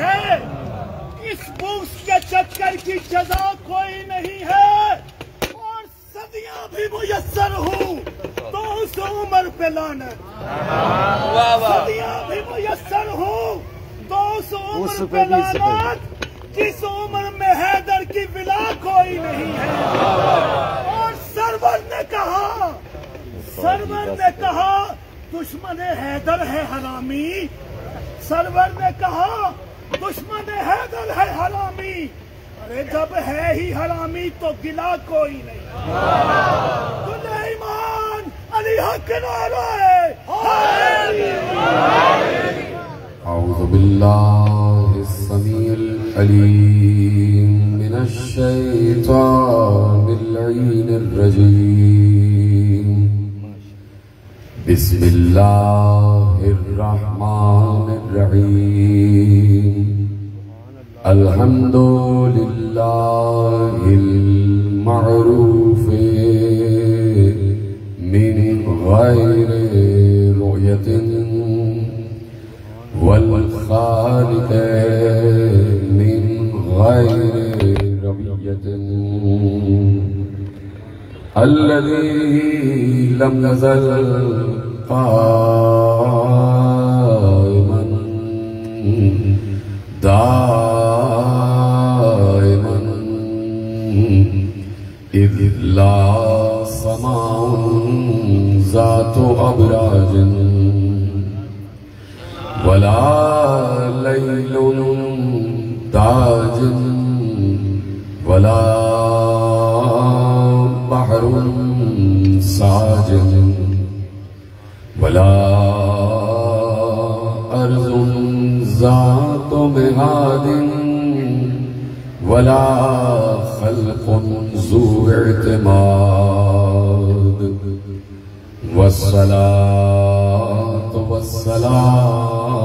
है, इस बुग्ज के चक्कर की जजा कोई नहीं है, और सदियां भी मुयस्सर हूँ तो उस उम्र पे लानत, सदियां भी मुयस्सर हूँ तो उस उम्र पे लानत जिस उम्र में हैदर की विला कोई नहीं है। और सरवर ने कहा दुश्मन हैदर है हरामी, सरवर ने कहा दुश्मन हैदर है हरामी। अरे जब है ही हरामी तो गिला कोई नहीं। सुलेमान अली हक नारे औज़ु बिल्लाहिस समीउल अलीम मिनश शैतानिर लईनिर रजीम। बिस्मिल्लाहिर रहमानिर रहीम। अल्हम्दुलिल्लाहिल मअरूफ़ि मिन गैरि रुयतिन वल खालिक़ि मिन गैरि रबियतिन। अल्लज़ी लम यज़ल क़ाइमन दाइमन इज़ ला समाउन ज़ातु अबराजिन वला लैलुन दाजिन वला बहरुन साजिन वला अर्ज़ुन ज़ातु मिहादिन वला खल्क़ुन ज़ू इअ्तिमाद। वस्सलातु वस्सलाम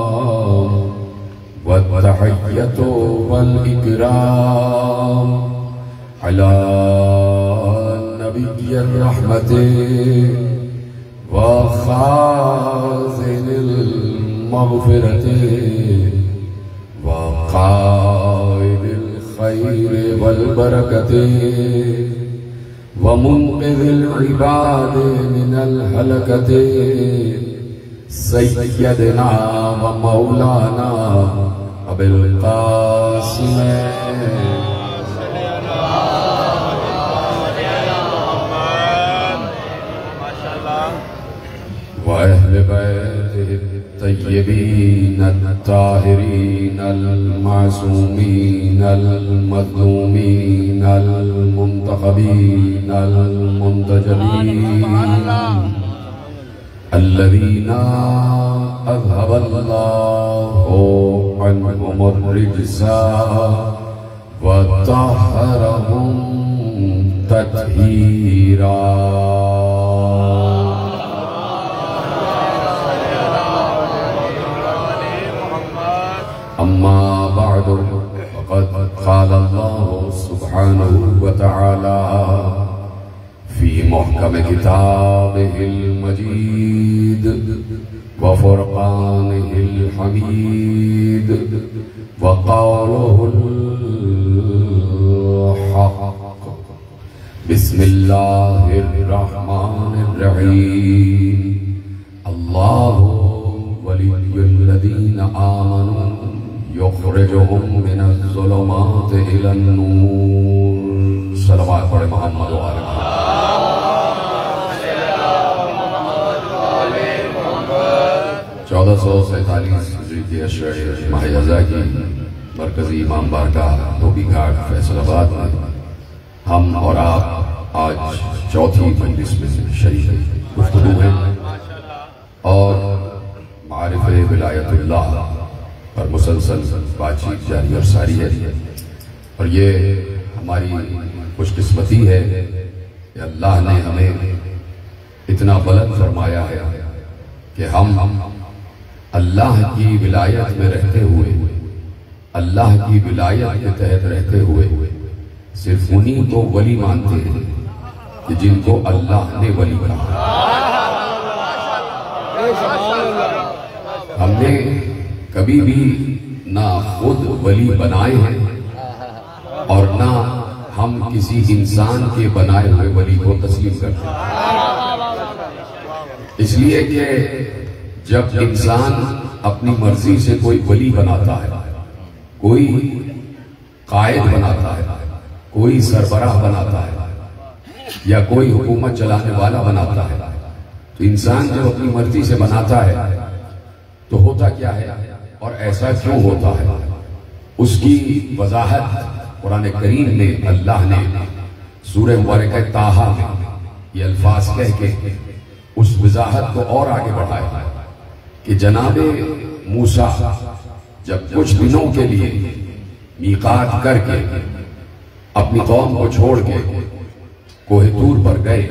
वत्तहिय्यतु वल इकराम अला नबिय्यिर रहमति व खाज़िनिल मग़फ़िरति व क़ाइदिल खैरि वल बरकति व मुन्क़िज़िल इबादि मिनल हलकति सय्यदना व मौलाना अबुल क़ासिम व अहले बैतिहि तय्यबीन अत्ताहिरीन अल-मासूमीन अल-मज़लूमीन अल-मुंतखबीन अल-मुंतजबीन अल्लज़ीना अज़हबल्लाहु अन्हुमुर रिज्सा व तह्हरहुम तत्हीरा। अम्मा बअदु फ़क़द क़ाल अल्लाहु सुब्हानहु व तआला फ़ी मुहकम किताबिहिल मजीद व फ़ुरक़ानिहिल हमीद व क़ौलुहुल हक़। बिस्मिल्लाहिर रहमानिर रहीम। अल्लाहु वलियुल्लज़ीना आमनू युख़रिजुहुम मिनज़्ज़ुलुमाति इलन-नूर। सलवात पढ़े मोहम्मद व आले मोहम्मद। 1447 हिजरी के अशरे माह रज़ा की मरकजी इमाम बारगाह धोबी घाट फैसलाबाद में हम और आप आज चौथी मजलिस में शरीक गुफ्तगू हैं और मारिफ़े विलायतुल्लाह पर मुसलसल बातचीत जारी और सारी है। और ये हमारी खुशकिस्मती है कि अल्लाह ने हमें इतना बुलंद फरमाया है कि हम अल्लाह की विलायत में रहते हुए, अल्लाह की विलायत के तहत रहते हुए सिर्फ उन्हीं को वली मानते हैं कि जिनको अल्लाह ने वली कहा। हमने कभी भी ना खुद वली बनाए हैं और ना हम किसी इंसान के बनाए हुए वली को तस्लीम करते हैं। इसलिए कि जब इंसान अपनी मर्जी से कोई वली बनाता है, कोई कायद बनाता है, कोई सरबराह बनाता है या कोई हुकूमत चलाने वाला बनाता है, तो इंसान जब अपनी मर्जी से बनाता है तो होता क्या है और ऐसा क्यों होता है, उसकी वजाहत कुरान करीम में अल्लाह ने सूरह मुबारक ताहा में ये अल्फाज कह के उस वजाहत को और आगे बढ़ाया कि जनाबे मूसा जब कुछ दिनों के लिए मीकात करके अपनी कौम को छोड़ के कोहे तूर पर गए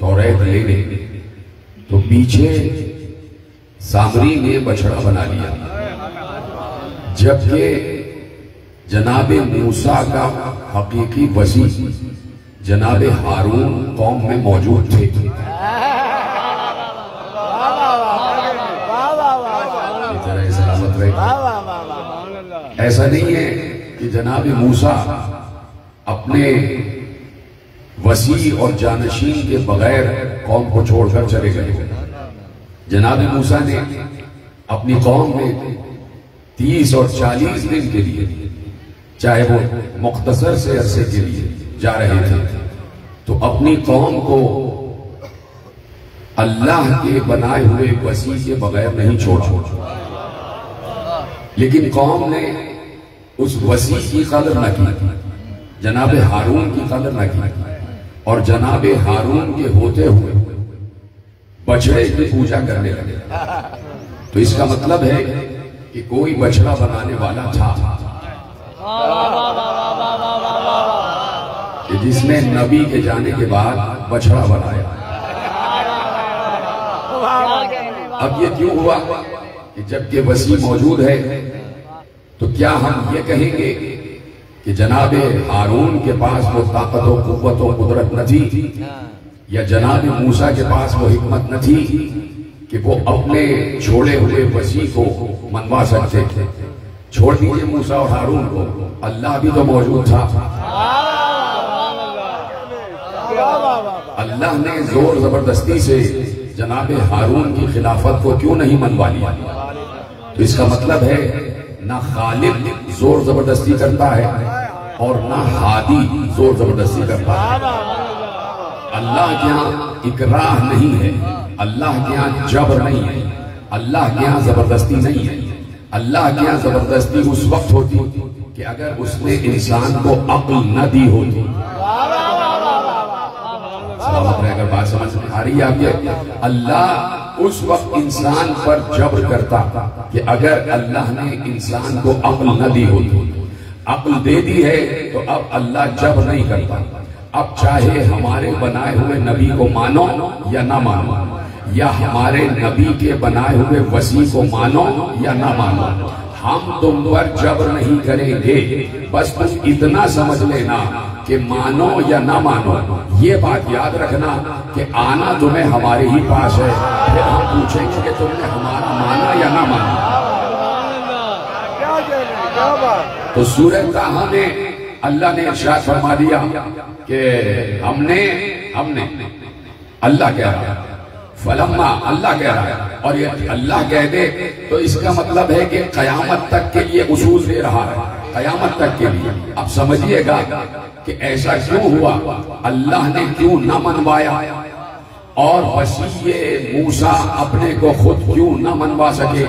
तौरात लेने, तो पीछे सामरी ने बछड़ा बना लिया, जबकि जनाबे मूसा का हकीकी वसी जनाबे हारून कौम में मौजूद थे। सलामत रहे। ऐसा नहीं है कि जनाबे मूसा अपने वसी और जानशीन के बगैर कौम को छोड़कर चले गए। जनाबे मूसा ने अपनी कौम में 30 और 40 दिन के लिए, चाहे वो मुख्तसर से अरसे के लिए जा रहे थे, तो अपनी कौम को अल्लाह के बनाए हुए वसी के बगैर नहीं छोड़ा। लेकिन कौम ने उस वसी की कदर न की, जनाबे हारून की कदर न की, और जनाबे हारून के होते हुए बछड़े की पूजा करने लगे। तो इसका मतलब है कि कोई बछड़ा बनाने वाला था कि जिसने नबी के जाने के बाद बछड़ा बनाया। अब ये क्यों हुआ कि जबकि वसी मौजूद है तो क्या हम ये कहेंगे कि जनाबे हारून के पास वो ताकत और कुव्वत और कुदरत न थी, या जनाबे मूसा के पास वो हिकमत न थी कि वो अपने छोड़े हुए वसी को मनवा सकते थे? छोड़ दीजिए मूसा और हारून को, अल्लाह भी तो मौजूद था। अल्लाह ने जोर जबरदस्ती से जनाबे हारून की खिलाफत को क्यों नहीं मनवा लिया? तो इसका मतलब है ना खालिक जोर जबरदस्ती करता है और ना हादी जोर जबरदस्ती करता है। अल्लाह के यहाँ इकराह नहीं है, अल्लाह के यहाँ जबर नहीं है, अल्लाह के यहाँ जबरदस्ती नहीं है। अल्लाह के यहाँ जबरदस्ती उस वक्त होती कि अगर उसने इंसान को अक्ल न दी होती। अगर बात समझ में आ रही है आपके, अल्लाह उस वक्त इंसान पर जबर करता कि अगर अल्लाह ने इंसान को अक्ल न दी होती। अक्ल दे दी है तो अब अल्लाह जबर नहीं करता। अब चाहे हमारे बनाए हुए नबी को मानो या ना मानो, या हमारे नबी के बनाए हुए वसी को मानो या ना मानो, हम तुम पर जबर नहीं करेंगे। बस इतना समझ लेना कि मानो या ना मानो, ये बात याद रखना कि आना तुम्हें हमारे ही पास है, फिर हम पूछेंगे कि तुमने हमारा माना या ना माना। तो सूरह ताहा में अल्लाह ने इरशाद फरमा दिया कि हमने अल्लाह कह रहा है, फलम्मा अल्लाह कह रहा है, और ये अल्लाह कह दे तो इसका मतलब है कि कयामत तक के लिए उसूल दे रहा है, कयामत तक के लिए। अब समझिएगा कि ऐसा क्यों हुआ, अल्लाह ने क्यों न मनवाया, और वसी मूसा अपने को खुद क्यों न मनवा सके,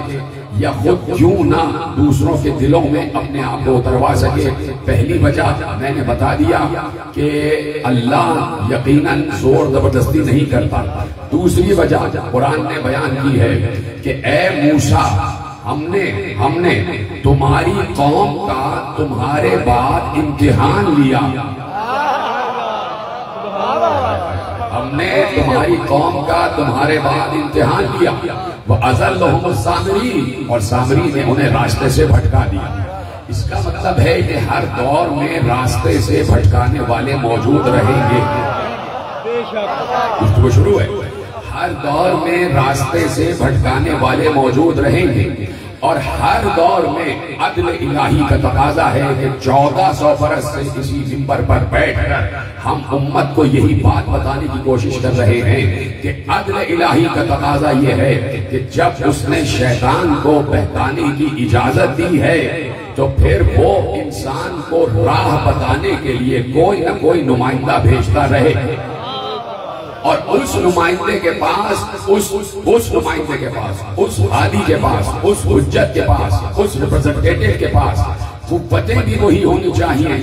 या खुद क्यों ना दूसरों के दिलों में अपने आप को उतरवा सके। पहली वजह मैंने बता दिया कि अल्लाह यकीनन जोर जबरदस्ती नहीं करता। दूसरी वजह कुरान ने बयान की है कि ए मूसा, हमने तुम्हारी कौम का तुम्हारे बाद इम्तिहान लिया, हमने तुम्हारी कौम का तुम्हारे बाद इम्तिहान लिया। वह अज़ल्लहुम सामरी, और सामरी ने उन्हें रास्ते से भटका दिया। इसका मतलब है कि हर दौर में रास्ते से भटकाने वाले मौजूद रहेंगे। गुफ्तगू शुरू है। हर दौर में रास्ते से भटकाने वाले मौजूद रहेंगे। और हर दौर में अदल इलाही का तकाजा है कि 1400 बरस से इसी मिंबर पर बैठकर हम उम्मत को यही बात बताने की कोशिश कर रहे हैं कि अदल इलाही का तकाजा यह है कि जब उसने शैतान को बहकाने की इजाजत दी है तो फिर वो इंसान को राह बताने के लिए कोई ना कोई नुमाइंदा भेजता रहे, और उस नुमाइंदे के पास उस नुमाइंदे के पास, उस हादी के पास, उस हुज्जत के पास, उस रिप्रेजेंटेटिव के पास कुव्वतें भी वही होनी चाहिए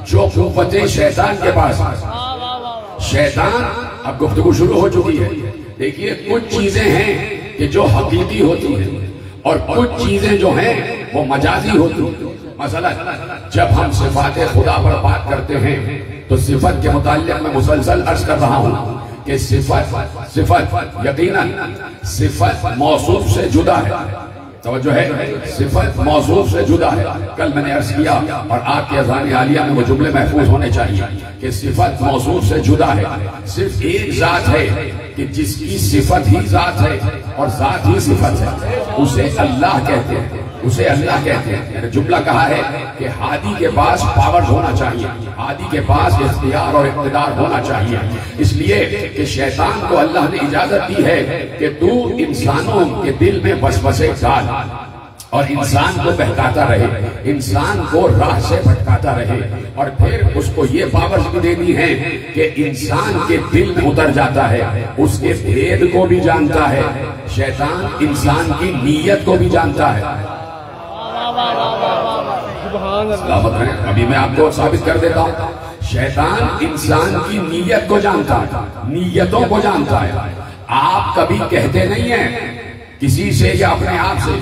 जो कुव्वतें शैतान के पास। शैतान, अब गुफ्तगू शुरू हो चुकी है। देखिए, कुछ चीजें हैं कि जो हकीकी होती हैं और कुछ चीजें जो हैं वो मजाजी होती हैं। मसलन जब हम सिफात खुदा पर बात करते हैं तो सिफत के मुताल्लिक़ मैं मुसलसल अर्ज कर रहा हूं कि सिफत यकीनन सिफत मौसूफ से जुदा है। तवज्जो है, सिफत मौसूफ से जुदा है। कल मैंने अर्ज किया और आपके अज़ान आलिया में वो जुमले महफूज होने चाहिए कि सिफत मौसूफ से जुदा है। सिर्फ एक जात है कि जिसकी सिफत ही जात है और जात ही सिफत है, उसे अल्लाह कहते हैं, उसे अल्लाह कहते हैं। मैंने जुमला कहा है कि हादी के पास पावर होना चाहिए, हादी के पास इख्तियार और इक़्तिदार होना चाहिए। इसलिए कि शैतान को अल्लाह ने इजाजत दी है कि तू इंसानों के दिल में वसवसे डाल और इंसान को बहकाता रहे, इंसान को राह से भटकाता रहे, और फिर उसको ये पावर्स भी देनी है कि इंसान के दिल में उतर जाता है, उसके भेद को भी जानता है। शैतान इंसान की नीयत को भी जानता है। अभी मैं आपको साबित कर देता हूं। शैतान इंसान की नीयत को जानता है, नीयतों को जानता है। आप कभी कहते नहीं हैं किसी से या अपने आप से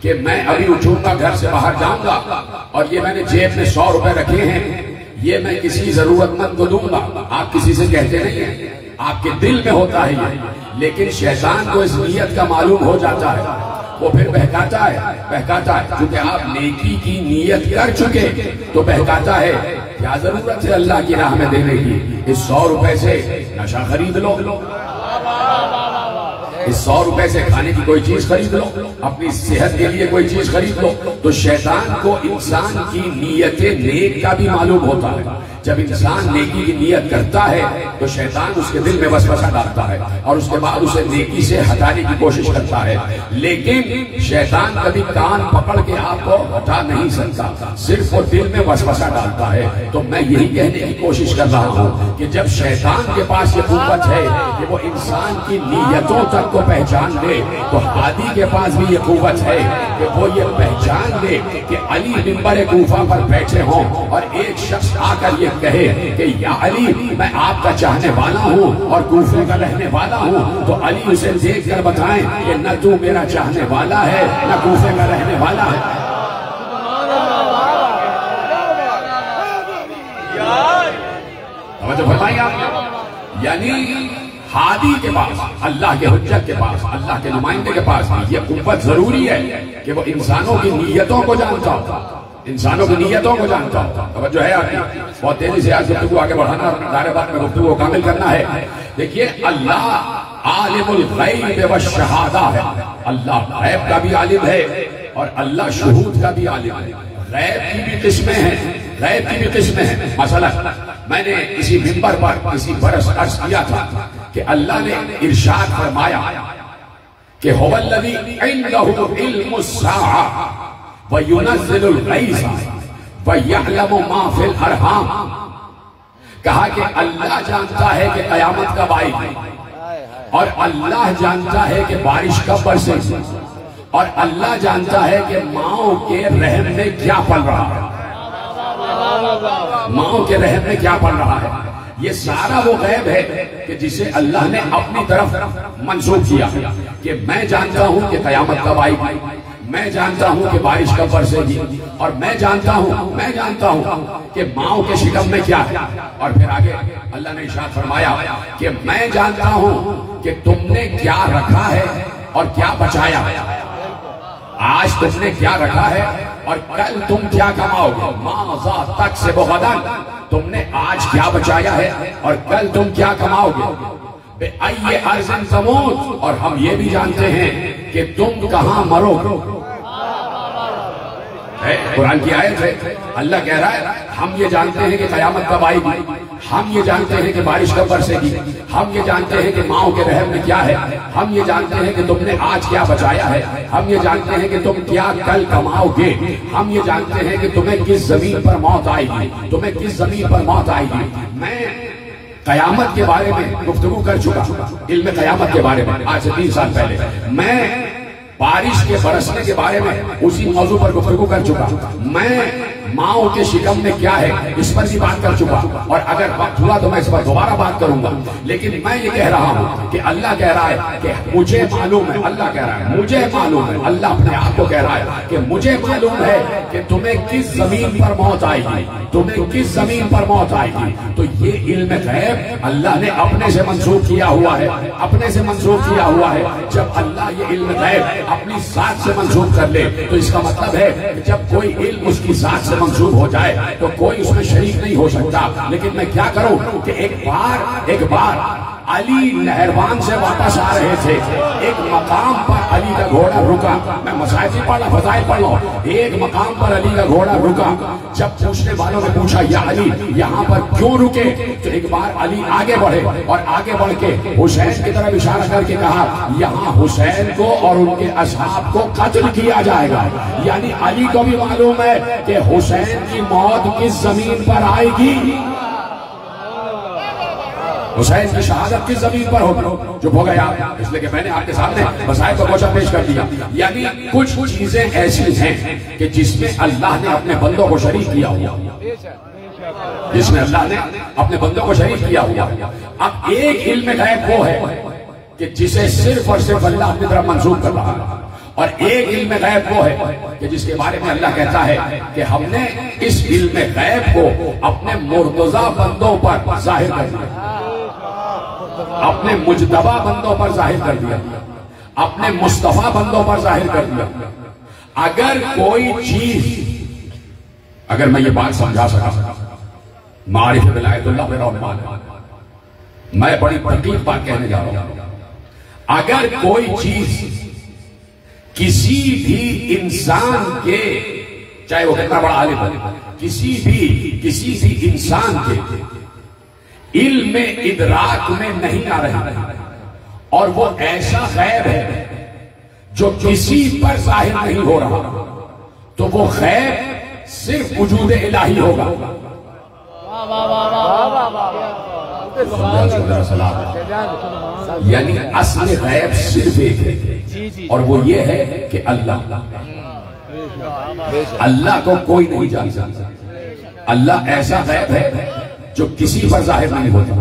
कि मैं अभी उठूंगा, घर से बाहर जाऊंगा और ये मैंने जेब में 100 रुपए रखे हैं, ये मैं किसी जरूरतमंद को दूंगा। आप किसी से कहते नहीं हैं, आपके दिल में होता है ये, लेकिन शैतान को इस नीयत का मालूम हो जाता है, वो फिर बहकाता है। क्योंकि आप नेकी की नीयत कर चुके तो बहकाता है। क्या जरूरत है अल्लाह की राह में देने की? इस 100 रुपए से नशा खरीद लो, इस 100 रुपए से खाने की कोई चीज खरीद लो, अपनी सेहत के लिए कोई चीज खरीद लो। तो शैतान को इंसान की नीयत नेक का भी मालूम होता है। जब इंसान नेकी की नीयत करता है तो शैतान उसके दिल में वसवसा डालता है और उसके बाद उसे नेकी से हटाने की कोशिश करता है। लेकिन शैतान कभी कान पकड़ के आपको हटा नहीं सकता, सिर्फ वो दिल में वसवसा डालता है। तो मैं यही कहने की कोशिश कर रहा हूँ कि जब शैतान के पास ये कुव्वत है कि वो इंसान की नीयतों तक को पहचान ले, तो हादी के पास भी ये कुव्वत है कि वो ये पहचान ले कि अली मिंबर कूफा पर बैठे हों और एक शख्स आकर ये कहे कि या अली, मैं आपका चाहने वाला हूँ और कूफे का रहने वाला हूँ, तो अली उसे देख कर बताएं कि न तू मेरा चाहने वाला है न कूफे का रहने वाला है। तो बताइए आप, यानी हादी के पास, अल्लाह के हुज्जत के पास, अल्लाह के नुमाइंदे के पास ये कुव्वत जरूरी है कि वो इंसानों की नीयतों को जानता हो, इंसानों की नीयतों को जानता हो। अब जो है आपकी बहुत तेजी से आज गुफ्तगू आगे बढ़ाना, दायरे बात में गुफ्तगू को कामिल करना है। देखिए, अल्लाह आलिमुल गैब व शहादा है। अल्लाह गैब का भी आलिम है और अल्लाह शुहूद का भी आलिम है। गैब की भी किस्में हैं, गैब की भी किस्में हैं। मसलन मैंने इसी मिंबर पर किसी बरस अर्ज किया था कि अल्लाह ने इरशाद फरमाया कि हुवल्लज़ी इंदहु इल्मुस्साअ व युनज़्ज़िलुल गैज़ व यअलमु मा फिल अरहाम। कहा कि अल्लाह जानता है कि कयामत कब आएगी, और अल्लाह जानता है कि बारिश कब बरसेगी, और अल्लाह जानता है कि माओ के रहम में क्या पल रहा है, माओ के रहम में क्या पल रहा है। ये सारा वो गैब है कि जिसे अल्लाह ने अपनी तरफ मंसूब किया कि मैं जानता हूं कि कयामत कब आएगी, मैं जानता हूं कि बारिश कब बरसेगी, और मैं जानता हूं कि माओ के शिकम में क्या है। और फिर आगे अल्लाह ने इरशाद फरमाया कि मैं जानता हूं कि तुमने क्या रखा है और क्या बचाया, आज तुमने क्या रखा है और कल तुम क्या कमाओगे। माज़ा तक से गदन, तुमने आज क्या बचाया है और कल तुम क्या कमाओगे। बेअय्यि अर्ज़िन तमूत, और हम ये भी जानते हैं कि तुम कहां मरोगे। कुरान की आयत है। अल्लाह कह रहा है हम ये जानते हैं कि कयामत कब आएगी, हम ये जानते हैं कि बारिश कब बरसेगी, हम ये जानते हैं कि माओ के रहम में क्या है, हम ये जानते हैं कि तुमने आज क्या बचाया है, हम ये जानते हैं कि तुम क्या कल कमाओगे, हम ये जानते हैं कि तुम्हें किस जमीन पर मौत आएगी, तुम्हें किस जमीन पर मौत आएगी। मैं कयामत के बारे में गुफ्तगू कर चुका, इल्म कयामत के बारे में आज से 3 साल पहले। मैं बारिश के बरसने के बारे में उसी मौजू पर गुफ्तगू कर चुका। मैं माओ के शिकम में क्या है इस पर भी बात कर चुका, और अगर वक्त हुआ तो मैं इस पर दोबारा बात करूंगा। लेकिन मैं ये कह रहा हूं कि अल्लाह कह रहा है कि मुझे मालूम है, अल्लाह कह रहा है मुझे मालूम है, अल्लाह अपने आप को कह रहा है कि मुझे मालूम है कि तुम्हें किस जमीन पर मौत आएगी, तुम्हें किस जमीन पर मौत आएगी। तो ये इल्म गैब अल्लाह ने अपने से मंसूब किया हुआ है, अपने से मंसूब किया हुआ है। जब अल्लाह ये इल्म गैब अपनी जात से मंसूब कर ले तो इसका मतलब है कि जब कोई इल्म उसकी जात से मंसूब हो जाए तो कोई उसमें शरीक नहीं हो सकता। लेकिन मैं क्या करूं कि एक बार अली नहरवान से वापस आ रहे थे, एक मकाम पर अली का घोड़ा रुका। मैं मसाइल पढ़ रहा, फजाइल पढ़ रहा। एक मकाम पर अली का घोड़ा रुका। जब पूछने वालों ने पूछा या अली यहाँ पर क्यों रुके, तो एक बार अली आगे बढ़े और आगे बढ़ के हुसैन की तरफ इशारा करके कहा यहाँ हुसैन को और उनके असहाब को कत्ल किया जाएगा। यानी अली को भी मालूम है कि हुसैन की मौत किस जमीन पर आएगी, हुसैन की शहादत किस जमीन पर होगी। चुप हो गए आप, इसलिए कि मैंने आपके सामने मसाइल को रोशन पेश कर दिया। यानी कुछ चीजें ऐसी हैं कि जिसमें अल्लाह ने अपने बंदों को शरीक किया हुआ, जिसमें अल्लाह ने अपने बंदों को शरीक किया हुआ। अब एक इल्म गैब वो है कि जिसे सिर्फ और सिर्फ अल्लाह अपनी तरफ मंसूब कर रहा है, और एक इल्म गैब वो है कि जिसके बारे में अल्लाह कहता है कि हमने इस इल्म गैब को अपने मुर्तजा बंदों पर जाहिर कर दिया, अपने मुजतबा बंदों पर जाहिर कर दिया, अपने मुस्तफा बंदों पर जाहिर कर दिया। अगर कोई चीज, अगर मैं ये बात समझा सका, मारिफ विलायतुल्लाह मेरा रहमान है, मैं बड़ी तकलीफ बात कहने जा रहा हूं। अगर कोई चीज किसी भी इंसान के, चाहे वो कितना बड़ा आलिम हो, किसी भी इंसान के इल्म में इदराक में नहीं आ रही, और वो ऐसा गैब है जो किसी पर जाहिर नहीं हो रहा, तो वो गैब सिर्फ वजूद इलाही होगा। यानी असली गैब सिर्फ एक है, और वो ये है कि अल्लाह को कोई नहीं जान सकता। अल्लाह ऐसा गैब है जो किसी पर जाहिर नहीं होता,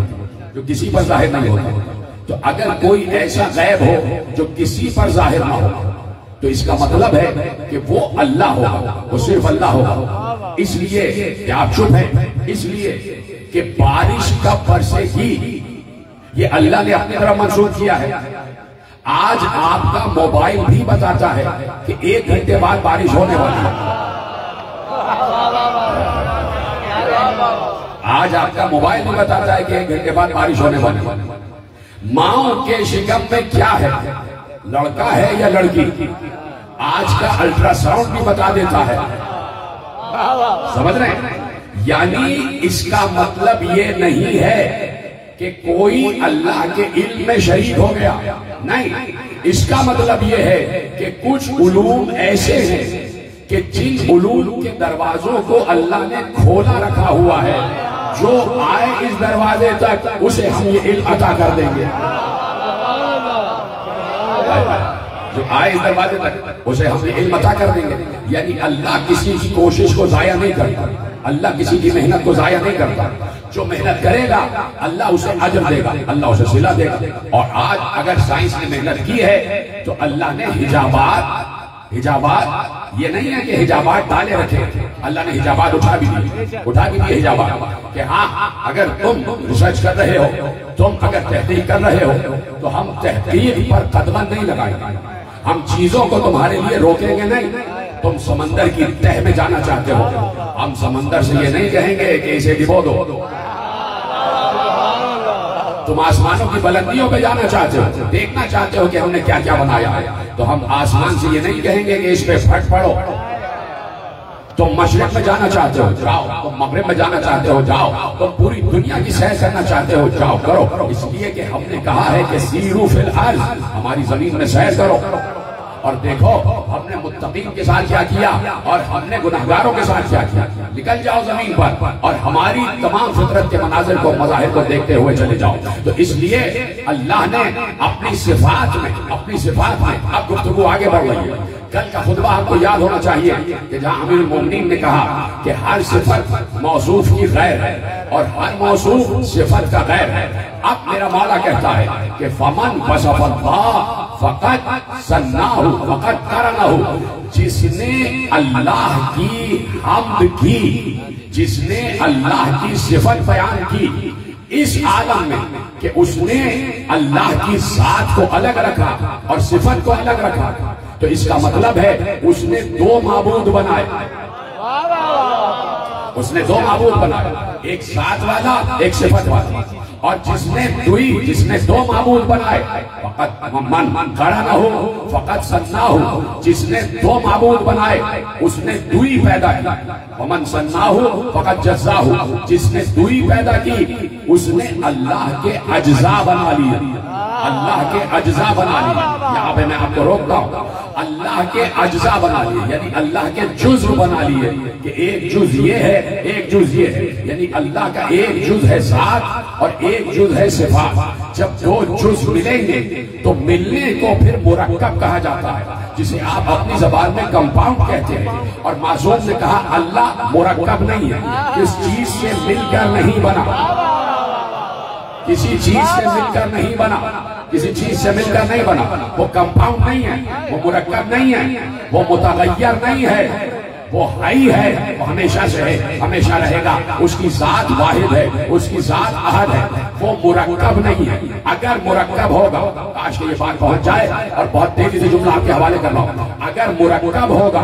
जो किसी पर जाहिर नहीं होता। तो अगर कोई ऐसा गैब हो जो किसी पर जाहिर ना हो, तो इसका मतलब है कि वो अल्लाह होगा, वो सिर्फ अल्लाह होगा। इसलिए कि आप चुप हैं, इसलिए कि बारिश कब बरसेगी ये अल्लाह ने अपनी तरफ मंसूब किया है। आज आपका मोबाइल भी बताता है कि 1 घंटे बाद बारिश होने वाली है। आज आपका मोबाइल भी बताता है कि 1 घंटे बाद बारिश होने वाली है। माओ के शिकम में क्या है, लड़का है या लड़की, आज का अल्ट्रासाउंड भी बता देता है। समझ रहे हैं? यानी इसका मतलब ये नहीं है कि कोई अल्लाह के इल्म में शरीक हो गया, नहीं। इसका मतलब ये है कि कुछ उलूम ऐसे हैं कि जिन उलूम के दरवाजों को अल्लाह ने खोला रखा हुआ है, जो आए इस दरवाजे तक उसे हम ये इल्म अता कर देंगे। जो आए इस दरवाजे तक उसे हम ये इल्म अता कर देंगे। यानी अल्लाह किसी की कोशिश को जाया नहीं करता, अल्लाह किसी की मेहनत को जाया नहीं करता। जो मेहनत करेगा अल्लाह उसे अजर देगा, अल्लाह उसे सिला देगा। और आज अगर साइंस ने मेहनत की है तो अल्लाह ने हिजाबात ये नहीं है कि हिजाबात डाले रखे, अल्लाह ने हिजाबात उठा भी दिए हिजाबात कि हाँ, अगर तुम रिसर्च कर रहे हो, तुम अगर तहकीक कर रहे हो, तो हम तहकीक पर कदम नहीं लगाएंगे, हम चीजों को तुम्हारे लिए रोकेंगे नहीं। तुम समंदर की तह में जाना चाहते हो, हम समंदर से ये नहीं कहेंगे कि इसे डिबो दो। तुम आसमानों की बुलंदियों पे जाना चाहते हो, देखना चाहते हो कि हमने क्या क्या बनाया है, तो हम आसमान से ये नहीं कहेंगे कि इस पे फट पड़ो। तुम मशरिक में जाना चाहते हो जाओ, तुम मगरिब में जाना चाहते हो जाओ, तुम पूरी दुनिया की सैर करना चाहते हो जाओ करो। इसलिए कि हमने कहा है कि सीरू फिल अर्ज़, हमारी जमीन में सैर करो। और देखो हमने मुत्तकीन के साथ क्या किया और हमने गुनहगारों के साथ क्या किया। निकल जाओ जमीन पर और हमारी तमाम फितरत के मनाजिर को, मज़ाहिर को देखते हुए चले जाओ। तो इसलिए अल्लाह ने अपनी सिफात में अब गुफ्तगू आगे बढ़ रही है। कल का खुतबा आपको याद होना चाहिए कि जहां अमीरुल मोमिनीन ने कहा कि हर सिफत मौसूफ की गैर है और हर मौसूफ सिफत का गैर है। अब मेरा मौला कहता है कि फमन वसफ़ल्लाह फ़क़द सन्नाहु फ़क़द करनहु, जिसने अल्लाह की हम्द की, जिसने अल्लाह की सिफत बयान की इस आलम में कि उसने अल्लाह की जात को अलग रखा और सिफत को अलग रखा, तो इसका मतलब है उसने दो माबूद बनाए। उसने दो माबूद बनाए, एक सात वाला एक सिफत वाला। और जिसने दो माबूद बनाए फकत मन खड़ा न हो फकत सन्ना हो, जिसने दो माबूद बनाए उसने दुई पैदा की। वमन सन्ना हो फकत जज्जा हो, जिसने दुई पैदा की उसने अल्लाह के अज्जा बना लिए, अल्लाह के अज्जा बना लिए। यहाँ पे मैं आपको रोकता हूँ, अल्लाह के अज्जा बना लिए यानी अल्लाह के जुज़्व बना लिए कि एक जुज़ ये है एक जुज़ ये है, यानी अल्लाह का एक जुज़ है ज़ात और एक जुज़ है सिफात। जब दो जुज़ मिलेंगे तो मिलने को फिर मुरक्कब कहा जाता है, जिसे आप अपनी जबान में कंपाउंड कहते हैं। और मासूम ने कहा अल्लाह मुरक्कब नहीं है, इस चीज से मिलकर नहीं बना, किसी चीज से मिलकर नहीं बना, किसी चीज से मिलकर नहीं बना। वो कंपाउंड नहीं है, वो मुरक्कब नहीं है, वो मुतगय्यर नहीं है, वो हाई है, वो हमेशा से है, हमेशा रहेगा। उसकी जात वाहिद है, उसकी जात अहद है, वो मुरक्कब नहीं है। अगर मुरक्कब होगा, काश ये बात पहुंच जाए और बहुत तेजी से जुमला आपके हवाले कर रहा हूं, अगर मुरक्कब होगा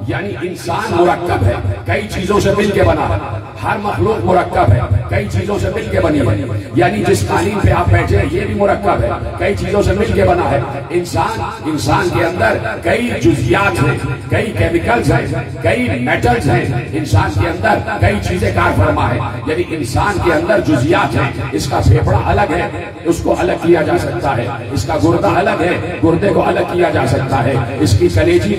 यानी इंसान मुरक्कब है, कई चीजों से मिलकर बना है, हर मखलूक मुरक्कब है, कई चीजों से मिलकर बनी है। यानी जिस कालीन पे आप बैठे हैं ये भी मुरक्कब है, कई चीजों से मिलकर बना है। इंसान के अंदर कई जुजियात हैं, कई केमिकल्स हैं, कई मेटल्स हैं, इंसान के अंदर कई चीजें कार फरमा है, यानी इंसान के अंदर जुजियात हैं। इसका फेफड़ा अलग है, उसको अलग किया जा सकता है, इसका गुर्दा अलग है, गुर्दे को अलग किया जा सकता है, इसकी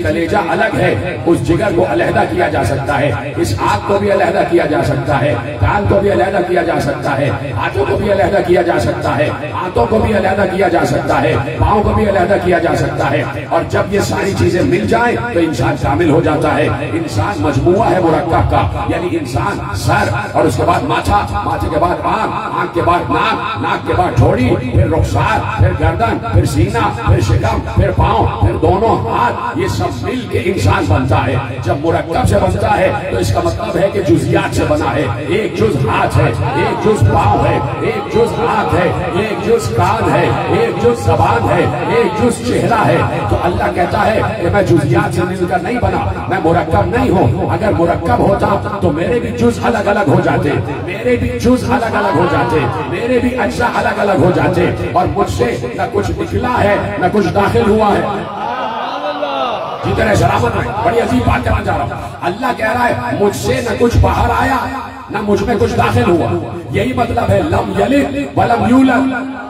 कलेजा अलग है, उस जिगर को अलहदा किया जा सकता है, इस आंख को भी अलहदा किया जा सकता है, कान को भी अलहदा किया जा सकता है, हाथों को भी अलहदा किया जा सकता है, हाथों को भी अलहदा किया जा सकता है, पाँव को भी अलहदा किया जा सकता है। और जब ये सारी चीजें मिल जाए तो इंसान शामिल हो जाता है। इंसान मजमुआ है मुरक्कब का, यानी इंसान सर और उसके बाद माथा, माथे के बाद आंख, आंख के बाद नाक, नाक के बाद ठोड़ी, फिर रुखसार, फिर गर्दन, फिर सीना, फिर शिकम, फिर पाँव, फिर दोनों हाथ, ये सब मिल के इंसान बनता है। जब मुरक्कब से बनता है तो इसका मतलब है कि जुजियात से बना है। एक जुज हाथ है, एक जुज पाँव है, एक जुज आंख है, एक जुज कान है, एक जुज जबान है, एक जुज चेहरा है। तो अल्लाह कहता है कि मैं जुजियात से मिलकर नहीं बना, मैं मुरक्कब नहीं हूँ। अगर मुरक्कब होता तो मेरे भी जुज अलग अलग हो जाते, मेरे भी जुज अलग अलग हो जाते, मेरे भी अज्जा अलग अलग हो जाते, और मुझसे न कुछ निकला है न कुछ दाखिल हुआ है। जितने सलामत में बड़ी अजीब बात कहना चाह रहा हूँ। अल्लाह कह रहा है मुझसे न कुछ बाहर आया न मुझ में कुछ दाखिल हुआ। यही मतलब है लम यलिद वलम यूलद,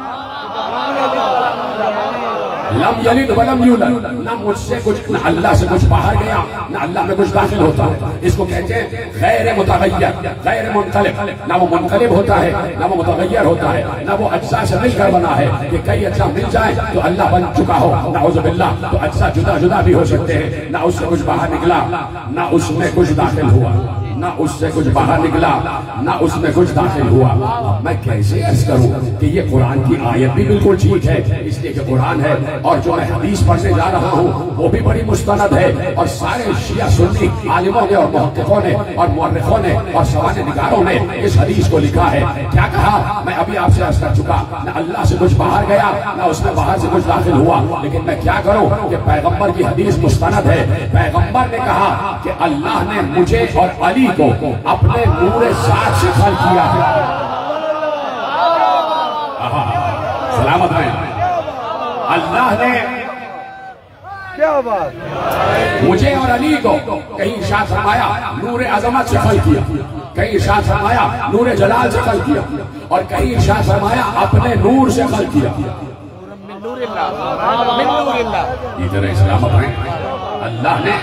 लम यलिद वलम यूलद, न मुझसे कुछ, न अल्लाह से कुछ बाहर गया न अल्लाह में कुछ दाखिल होता है। इसको कहते हैं गैर मुतगय्यर, गैर मुनक़लिब। ना वो मुनक़लिब होता है ना वो मुतगय्यर होता है, ना वो अज्जा से मिलकर बना है कि कई अज्जा मिल जाए तो अल्लाह बन चुका हो, नाउज़ु बिल्लाह। तो अज्जा जुदा जुदा भी हो सकते हैं, ना उससे कुछ बाहर निकला ना उसमें कुछ दाखिल हुआ, ना उससे कुछ बाहर निकला ना उसमें कुछ दाखिल हुआ। मैं कैसे अर्ज करूं कि ये कुरान की आयत भी बिल्कुल ठीक है, इसलिए कि कुरान है, और जो मैं हदीस पढ़ने जा रहा हूं वो भी बड़ी मुस्तनद है। और सारे शिया सुन्नी आलिमों ने और मुहक्किकों ने और मुअर्रिखों ने और सवाने निगारों ने इस हदीस को लिखा है। क्या कहा मैं अभी आपसे अर्ज कर चुका, ना अल्लाह से कुछ बाहर गया ना उसमें बाहर से कुछ दाखिल हुआ। लेकिन मैं क्या करूं कि पैगंबर की हदीस मुस्तनद है। पैगंबर ने कहा कि अल्लाह ने मुझे और अली को अपने नूरे साथ से खल किया है। सलामत है। अल्लाह ने क्या बात। मुझे और अली को कहीं इरशाद फरमाया नूर अजमत से खल किया, कहीं इरशाद फरमाया नूर जलाल से खल किया, और कहीं इरशाद फरमाया अपने नूर से खल किया। इधर इस्लाम है, अल्लाह ने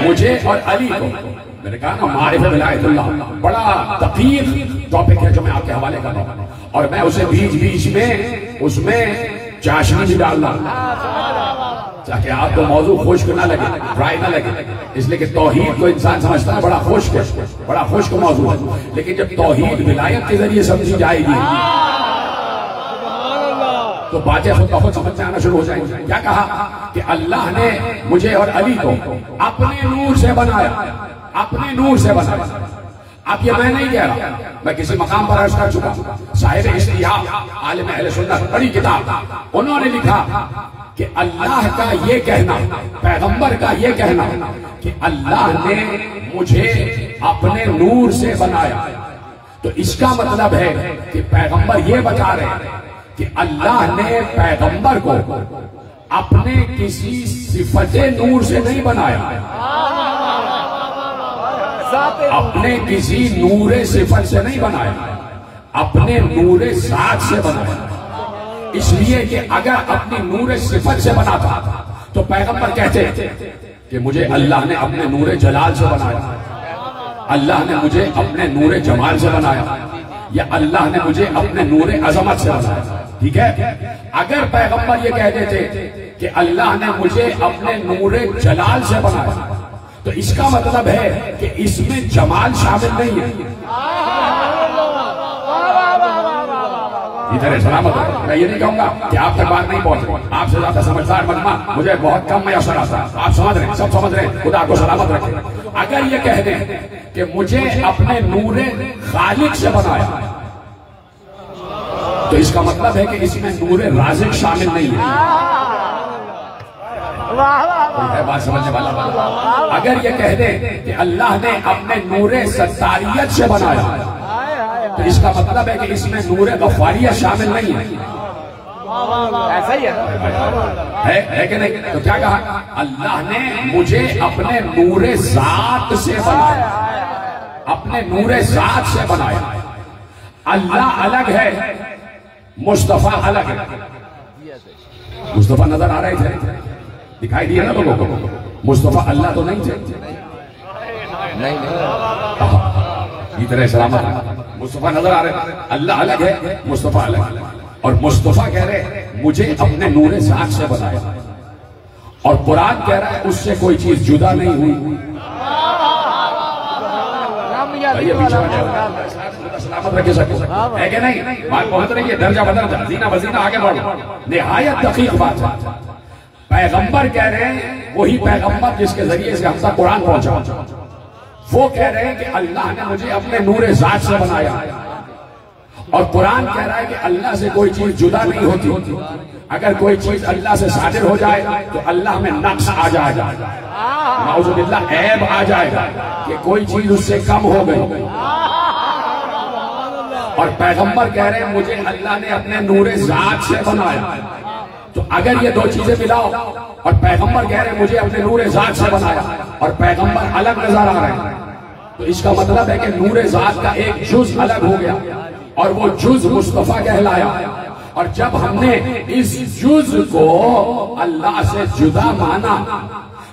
मुझे और अली को, मैंने कहा ना मारिफत विलायतुल्लाह बड़ा दकीक टॉपिक है जो मैं आपके हवाले कर रहा हूं, और मैं उसे बीच बीच में उसमें चाशनी भी डाल रहा हूं ताकि आपको मौजू खुश्क ना लगे, ड्राई ना लगे, इसलिए कि तौहीद को इंसान समझता है बड़ा खुश्क है, बड़ा खुश्क मौजू है, लेकिन जब तौहीद विलायत के जरिए समझी जाएगी तो बातें खुद बहुत समझ में आना शुरू हो जाएंगी। क्या कहा कि अल्लाह ने मुझे और अली को अपने नूर से बनाया, अपने नूर से बनाया। अब ये मैं नहीं कह रहा, मैं किसी मकाम पर अर्ज कर चुका, साहिब इश्तिहाद आलिम अहले सुन्नत बड़ी किताब, उन्होंने लिखा कि अल्लाह का ये कहना, पैगंबर का ये कहना कि अल्लाह ने मुझे अपने नूर से बनाया, तो इसका मतलब है कि पैगंबर ये बता रहे हैं कि अल्लाह ने पैगंबर को अपने किसी सिफते नूर से नहीं बनाया, अपने किसी नूरे सिफत से नहीं बनाया, अपने नूरे साथ से बनाया। इसलिए कि अगर अपनी नूरे सिफत से बनाता तो पैगंबर कहते कि मुझे अल्लाह ने अपने नूरे जलाल से बनाया, अल्लाह ने मुझे अपने नूरे जमाल से बनाया, या अल्लाह ने मुझे अपने नूरे अजमत से बनाया। ठीक है, अगर पैगंबर ये कह देते कि अल्लाह ने मुझे अपने नूरे जलाल से बनाया तो इसका मतलब है कि इसमें जमाल शामिल नहीं है। इधर सलामत है, मैं ये नहीं कहूंगा कि आप तक बात नहीं पहुंचे, आपसे ज्यादा समझदार मजमा मुझे बहुत कम मयसर आता है, आप समझ रहे हैं, सब समझ रहे हैं, खुदा को सलामत रखे। अगर ये कह दें कि मुझे अपने नूरे खालिक से बनाया तो इसका मतलब है कि इसमें नूरे राज़िक शामिल नहीं है। बात समझने वाला बात। अगर ये कह दे कि अल्लाह ने अपने नूरे सत्तारियत से बनाया तो इसका मतलब है कि इसमें नूरे गफ्फारियत शामिल नहीं है। ऐसा ही है कि नहीं? तो क्या कहा, अल्लाह ने मुझे अपने नूरे ज़ात से बनाया, अपने नूरे ज़ात से बनाया। अल्लाह अलग है, मुस्तफा अलग है। मुस्तफा नजर आ रहे थे, दिखाई दिया ना लोगों को, मुस्तफा अल्लाह तो नहीं थे, नहीं इतने सलामत मुस्तफा नजर आ रहे, अल्लाह अलग है, मुस्तफा अलग है। और मुस्तफा कह रहे मुझे अपने नूरे ज़ात से बनाया, और कुरान कह रहा है उससे कोई चीज जुदा नहीं हुई। सलामत रखे सके है कि नहीं? बात पहुंच रही है, दर्जा बदर्जा, जीना वजीना आगे बढ़ो। निहायत दकीक बात है। पैगंबर कह रहे हैं, वही पैगंबर जिसके जरिए से हम तक कुरान पहुंचा, वो कह रहे हैं कि अल्लाह ने मुझे अपने नूरे ज़ात से बनाया, और कुरान कह रहा है कि अल्लाह से कोई चीज जुदा नहीं होती। अगर कोई चीज अल्लाह से सादिर हो जाए तो अल्लाह में नक्स आ जाएगा, नाउज़ुबिल्लाह ऐब आ जाएगा कि कोई चीज उससे कम हो गई। और पैगंबर कह रहे हैं मुझे अल्लाह ने अपने नूरे ज़ात से बनाया। तो अगर ये दो चीजें मिलाओ, और पैगंबर कह रहे हैं मुझे अपने नूरे ज़ात से बनाया, और पैगंबर अलग नजर आ रहे हैं, तो इसका मतलब है कि नूरे ज़ात का एक जुज अलग हो गया, और वो जुज मुस्तफा कहलाया। और जब हमने इस जुज को अल्लाह से जुदा माना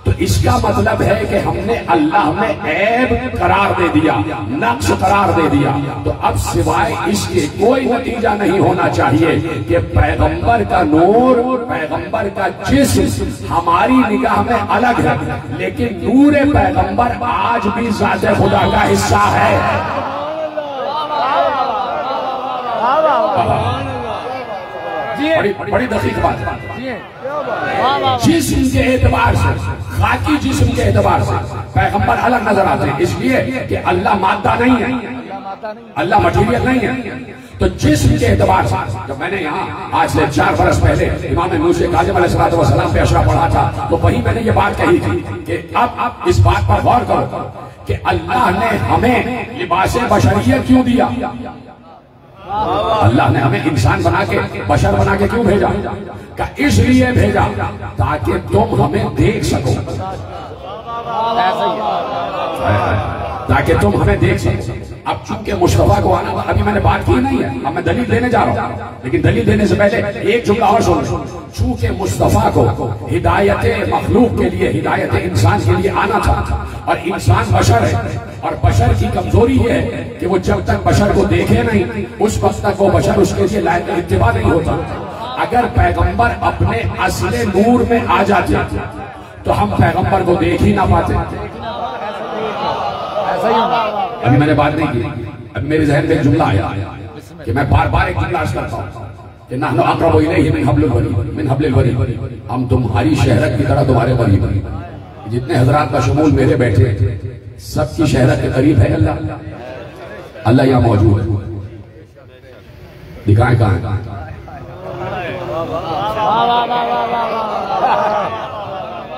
तो इसका मतलब है कि हमने अल्लाह में ऐब करार दे दिया, नक्श करार दे दिया। तो अब सिवाय इसके कोई नतीजा नहीं होना चाहिए कि पैगंबर का नूर, पैगंबर का जिस्म हमारी निगाह में अलग है, लेकिन नूर पैगंबर आज भी ज़ाते खुदा का हिस्सा है। बड़ी दकीक बात है। जिस्म के एतबार से, खाकी जिस्म के एतबार से पैगंबर अलग नजर आते हैं, इसलिए कि अल्लाह मादा नहीं है, अल्लाह मटीरियल नहीं है। तो जिस्म के एतबार से, जब मैंने यहाँ आज से 4 बरस पहले इमाम मूसा काज़िम अलैहिस्सलाम पे अशरा पढ़ा था, तो वहीं मैंने ये बात कही थी कि अब इस बात पर गौर करो कि अल्लाह ने हमें लिबासे बशरियत क्यों दिया। अल्लाह ने हमें इंसान बना के, बशर बना के क्यों भेजा? का इसलिए भेजा ताकि तुम हमें देख सको, ताकि तुम हमें देख सको। अब चूंकि मुस्तफा को आना, अभी मैंने बात की नहीं है, अब मैं दलील देने जा रहा हूं, लेकिन दलील देने से पहले एक जुमला और सुन। चूंकि मुस्तफा को हिदायत मखलूक के लिए, हिदायत इंसान के लिए आना था, और इंसान बशर है, और बशर की कमजोरी ये है कि वो जब तक बशर को देखे नहीं उस वक्त तक वो बशर उसके लिए लायक इत्तिबा नहीं होता। अगर पैगंबर अपने असले नूर में आ जाते तो हम पैगंबर को देख ही ना पाते। अभी मैंने बात नहीं की, अभी मेरे जहन में जुमला आया कि मैं बार बार एक जुमला करता हूं कि नहनु अक़रबु इलैहि मिन हब्लिल वरीद, हम तुम्हारी शहरत की तरह तुम्हारे करीब। जितने हजरात का शमूल मेरे बैठे सबकी शहरत के करीब है अल्लाह। अल्लाह यहां मौजूद है, दिखाएं कहां?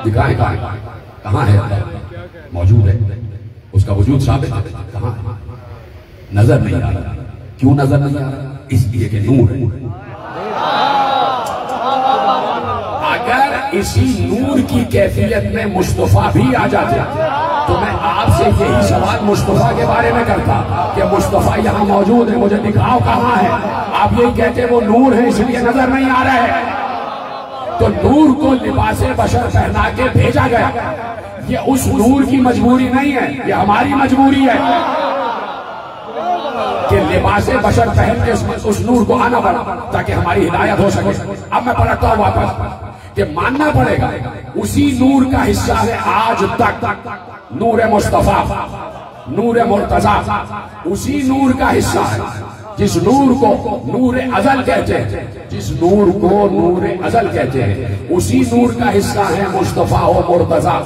दिखाएं कहां है? अल्लाह मौजूद है, उसका वजूद साबित है। कहां है? नजर नहीं आ रहा। क्यों नजर नहीं आ रहा? इसलिए कि नूर है। अगर इसी नूर की कैफियत में मुस्तफा भी आ जाते तो मैं आपसे यही सवाल मुस्तफा के बारे में करता कि मुस्तफा यहाँ मौजूद है, मुझे दिखाओ कहाँ है। आप यही कहते वो नूर है इसलिए नजर नहीं आ रहा है। तो नूर को लिबासे बशर पहना के भेजा गया, ये उस नूर की मजबूरी नहीं है, ये हमारी मजबूरी है कि लिबासे बशर पहन के उस नूर को आना पड़ा ताकि हमारी हिदायत हो सके। अब मैं पढ़ता हूं वापस कि मानना पड़ेगा उसी नूर का हिस्सा है आज तक नूर मुस्तफा, नूर मुर्तजा, उसी नूर का हिस्सा है जिस नूर को नूर अजल कहते हैं, जिस नूर को नूर अजल कहते हैं, उसी नूर का हिस्सा है मुस्तफा और मुर्तजा।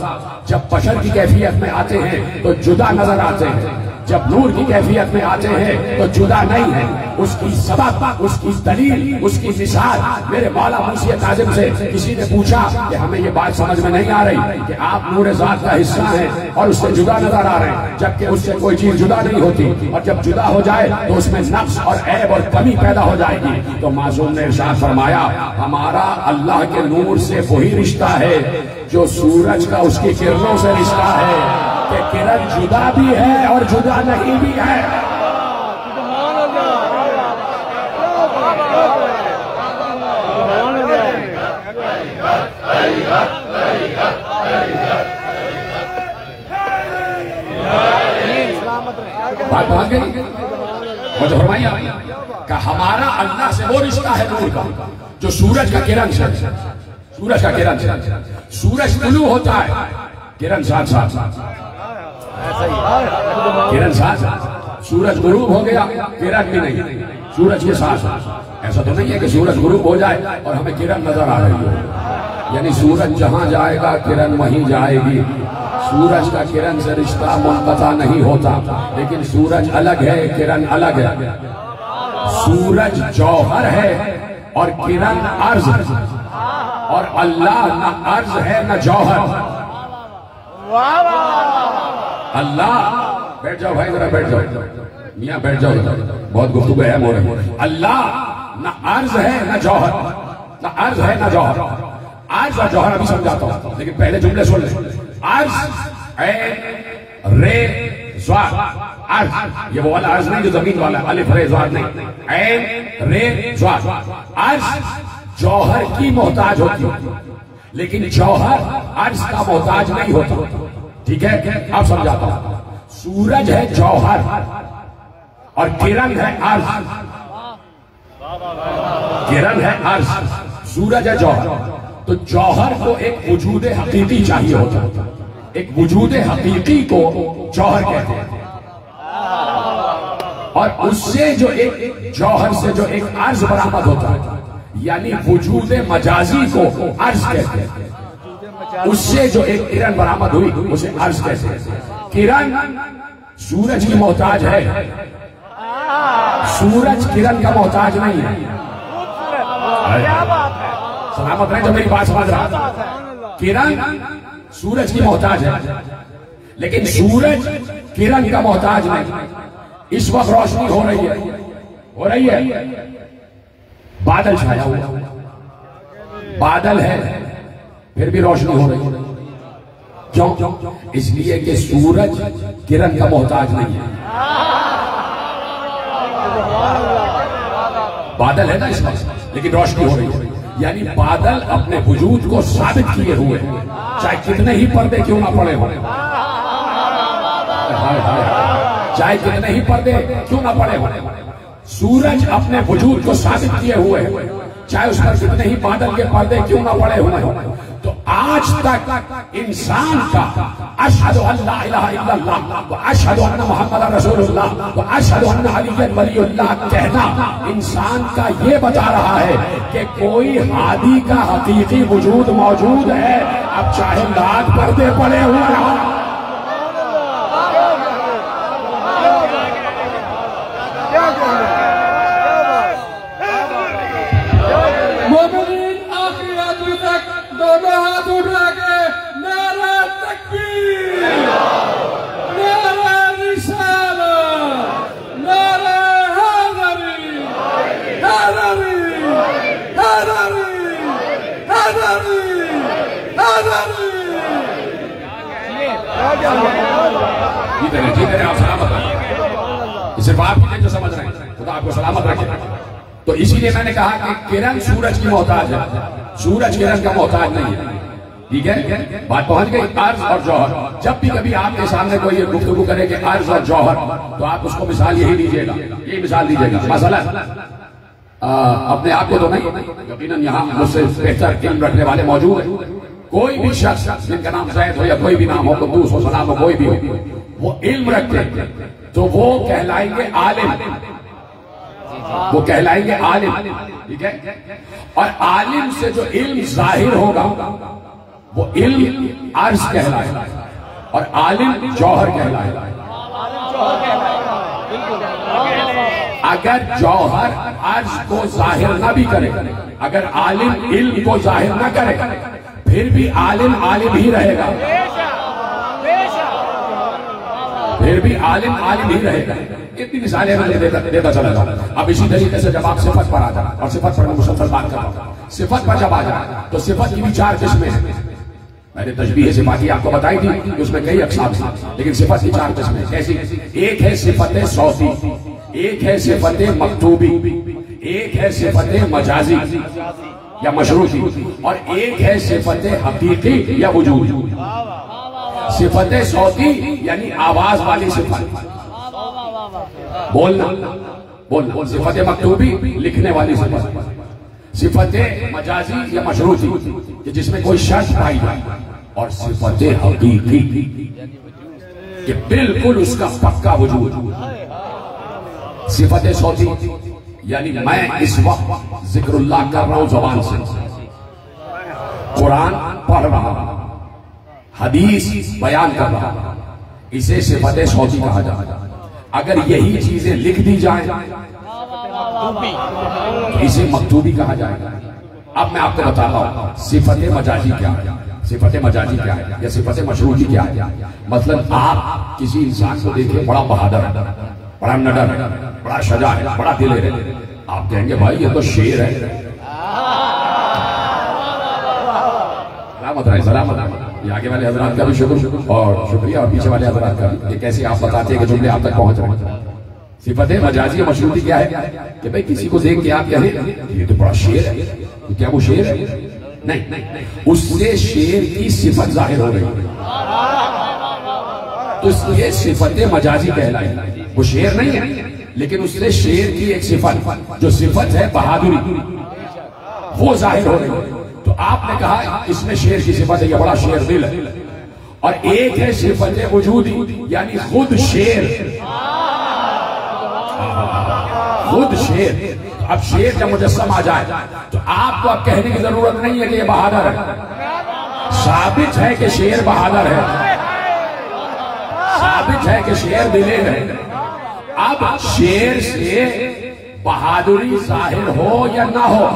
जब बशर की कैफियत में आते हैं तो जुदा नजर आते हैं, जब नूर की कैफियत में आते हैं तो जुदा नहीं है। उसकी सबब, उसकी दलील, उसकी मिसाल, मेरे मौला मुंशी काजिम से किसी ने पूछा कि हमें ये बात समझ में नहीं आ रही कि आप नूर ज़ात का हिस्सा हैं और उससे जुदा नजर आ रहे हैं, जबकि उससे कोई चीज जुदा नहीं होती, और जब जुदा हो जाए तो उसमें नक्स और ऐब और कमी पैदा हो जाएगी। तो मासूम ने इरशाद फरमाया, हमारा अल्लाह के नूर से वही रिश्ता है जो सूरज का उसकी किरणों से रिश्ता है कि किरण जुदा भी है और जुदा नहीं भी है। बात भाग गई, मुझे फरमाइए कि हमारा अल्लाह से वो रिश्ता है नूर का जो सूरज का किरण से, सूरज का किरण से, सूरज तुलू होता है, किरण साथ साथ, किरण साथ, सूरज गुरूब हो गया, किरण भी नहीं, सूरज के साथ। ऐसा तो नहीं है कि सूरज गुरूब हो जाए और हमें किरण नजर आ रही हो, यानी सूरज जहां जाएगा किरण वहीं जाएगी। सूरज का किरण से रिश्ता मुनक़ता नहीं होता, लेकिन सूरज अलग है, किरण अलग है। सूरज जौहर है और किरण अर्ज है, और अल्लाह न अर्ज है न जौहर। अल्लाह, बैठ जाओ भाई, जरा बैठ जाओ, मियाँ बैठ जाओ, बहुत गुफ्तगू है मोरे। अल्लाह न अर्ज है न जौहर, न अर्ज है न जौहर। अर्ज और जौहर अभी समझाता हूं, लेकिन पहले जुमले सुन ले। अर्ज ऐन रे ज़ाद, अर्ज ये वो वाला अर्ज नहीं जो जमीन वाला, अलिफ रे ज़ाद नहीं, ऐन रे ज़ाद। अर्ज जौहर की मोहताज होती है, लेकिन जौहर अर्ज का मोहताज नहीं होता। ठीक है, आप समझाता हूं। सूरज है जौहर और किरण है अर्ज, किरण है अर्ज, सूरज है जौहर। तो जौहर को एक वजूद हकीकी चाहिए होता है, एक वजूद हकीकी को जौहर कहते हैं, और उससे जो एक जौहर से जो एक अर्ज बरामद होता है, यानी वजूद मजाजी को अर्ज कहते हैं। उससे जो एक किरण बरामद हुई उसे अर्ज कहते हैं। किरण सूरज की मोहताज है, सूरज किरण का मोहताज नहीं है। सलामत रहे जो मेरी बात समझ रहा। किरण सूरज की मोहताज है, लेकिन सूरज किरण का मोहताज नहीं। इस वक्त रोशनी हो रही है, हो रही है। बादल छाया हुआ, बादल है फिर भी रोशनी हो रही है। क्यों? इसलिए कि सूरज किरण का मोहताज नहीं है। बादल है ना इसमें, लेकिन रोशनी हो रही है। यानी बादल अपने वजूद को साबित किए हुए हैं, चाहे कितने ही पर्दे क्यों ना पड़े हो, चाहे कितने ही पर्दे क्यों ना पड़े हो, सूरज अपने वजूद को साबित किए हुए है, चाहे उस पर कितने ही बादल के पर्दे क्यों ना पड़े हुए हो। तो आज तक इंसान का अशहदु अल्ला इलाहा इल्लल्लाह व अशहदु अन्ना मुहम्मदन रसूलुल्लाह व अशहदु अन्ना अलीय्यन वलीयुल्लाह कहना इंसान का ये बता रहा है कि कोई हादी का हकीकी वजूद मौजूद है, अब चाहे लाख पर्दे पड़े हुए हों। हाथ उठा के नारा तकबीर, नारा रिसालत, नारा हैदरी, हैदरी, हैदरी, हैदरी, हैदरी। जीते आप सलामत रहे, सिर्फ आप ही जो समझ रहे हैं, खुदा आपको सलामत रखे। तो इसीलिए मैंने कहा कि किरण सूरज की मोहताज है, सूरज किरण का मोहताज नहीं है। ठीक है, बात पहुंच गई। अर्ज और जौहर, जब भी कभी आपके सामने कोई ये गुफ्तगू करे कि अर्ज और जौहर, तो आप उसको मिसाल यही दीजिएगा, यही मिसाल दीजिएगा। मसला अपने आप को तो नहीं, यकीनन यहाँ मुझसे बेहतर इल्म रखने वाले मौजूद हैं। कोई भी शख्स जिनका नाम जैद हो या कोई भी नाम हो, कुद्दूस हो, सलाम हो, कोई भी हो, वो इल्म रखते तो वो कहलाएंगे आलिम, वो कहलाएंगे आलिम। ठीक है, और आलिम से जो इल्म जाहिर होगा वो इल्म अर्ज कहलाएगा, और आलिम जौहर कहलाएगा। अगर जौहर अर्ज को जाहिर ना भी करे, अगर आलिम इल्म को जाहिर ना करे, फिर भी आलिम आलिम ही रहेगा, फिर भी आलिम आलिम ही रहेगा। इतनी मिसालें मैं देता चला जाऊं। अब इसी तरीके से जब आप सिफत पर आ जाए, और सिफत पर मैं मुसलसल बात कर रहा हूं, सिफत पर जब आ जाए तो सिफत की भी 4 किस्में हैं। मैंने तशबीह सिफाती आपको बताई थी कि उसमें कई अक़साम थी, लेकिन सिफत की 4 किस्में कैसी? एक है सिफत सौती, एक है सिफत मकतूबी, एक है सिफत मजाजी या मशरूती, और एक है सिफत हकीकी या वजूद। सिफत सौती यानी आवाज वाली सिफत, बोलना बोलना। सिफत मकतूबी लिखने वाली सिफत। सिफत मजाजी या मशरूती कि जिसमें कोई शर्त पाई जाए, और सिफत हकीकी कि बिल्कुल उसका पक्का वजूद। सिफत सौती यानी मैं इस वक्त जिक्रुल्लाह कर रहा हूं जबान से, कुरान पढ़ रहा हूं, हदीस बयान कर रहा हूं, इसे सिफत सौती कहा जाता है। अगर यही चीजें लिख दी जाए इसे मकतूबी कहा जाएगा। अब मैं आपको बताता हूं सिफत मजाजी क्या है, सिफत मजाजी क्या है या सिफत मशरूती क्या है। मतलब आप किसी इंसान को देखिए बड़ा बहादुर है, बड़ा नडर है, बड़ा शजा है, बड़ा दिलेर है, आप कहेंगे भाई ये तो शेर है। सलामत रहे, सलामत रहे। ये आगे वाले हजरात का भी शुक्र और शुक्रिया, और पीछे वाले हजरात का भी, कैसे आप बताते हैं कि जुमले आप तक पहुंच रहे हैं। सिफत मजाजी मशरूती क्या है कि भाई किसी को देख के आप कहें ये तो बड़ा शेर है, तो क्या वो शेर है? नहीं, उससे शेर की सिफत जाहिर हो रही है, तो ये सिफत मजाजी कहलाए। वो शेर नहीं है, लेकिन उससे शेर की एक सिफत, जो सिफत है बहादुरी, वो जाहिर हो रही है। तो आपने कहा इसमें शेर की सिफत है, ये बड़ा शेर दिल है। और एक है सिफत वजूदी यानी खुद शेर, खुद शेर। अब शेर जब मुजस्सम आ जाए तो आपको अब कहने की जरूरत नहीं है कि ये बहादुर है, साबित है कि शेर बहादुर है, साबित है कि शेर दिलेर है। अब शेर से बहादुरी जाहिर हो या ना हो,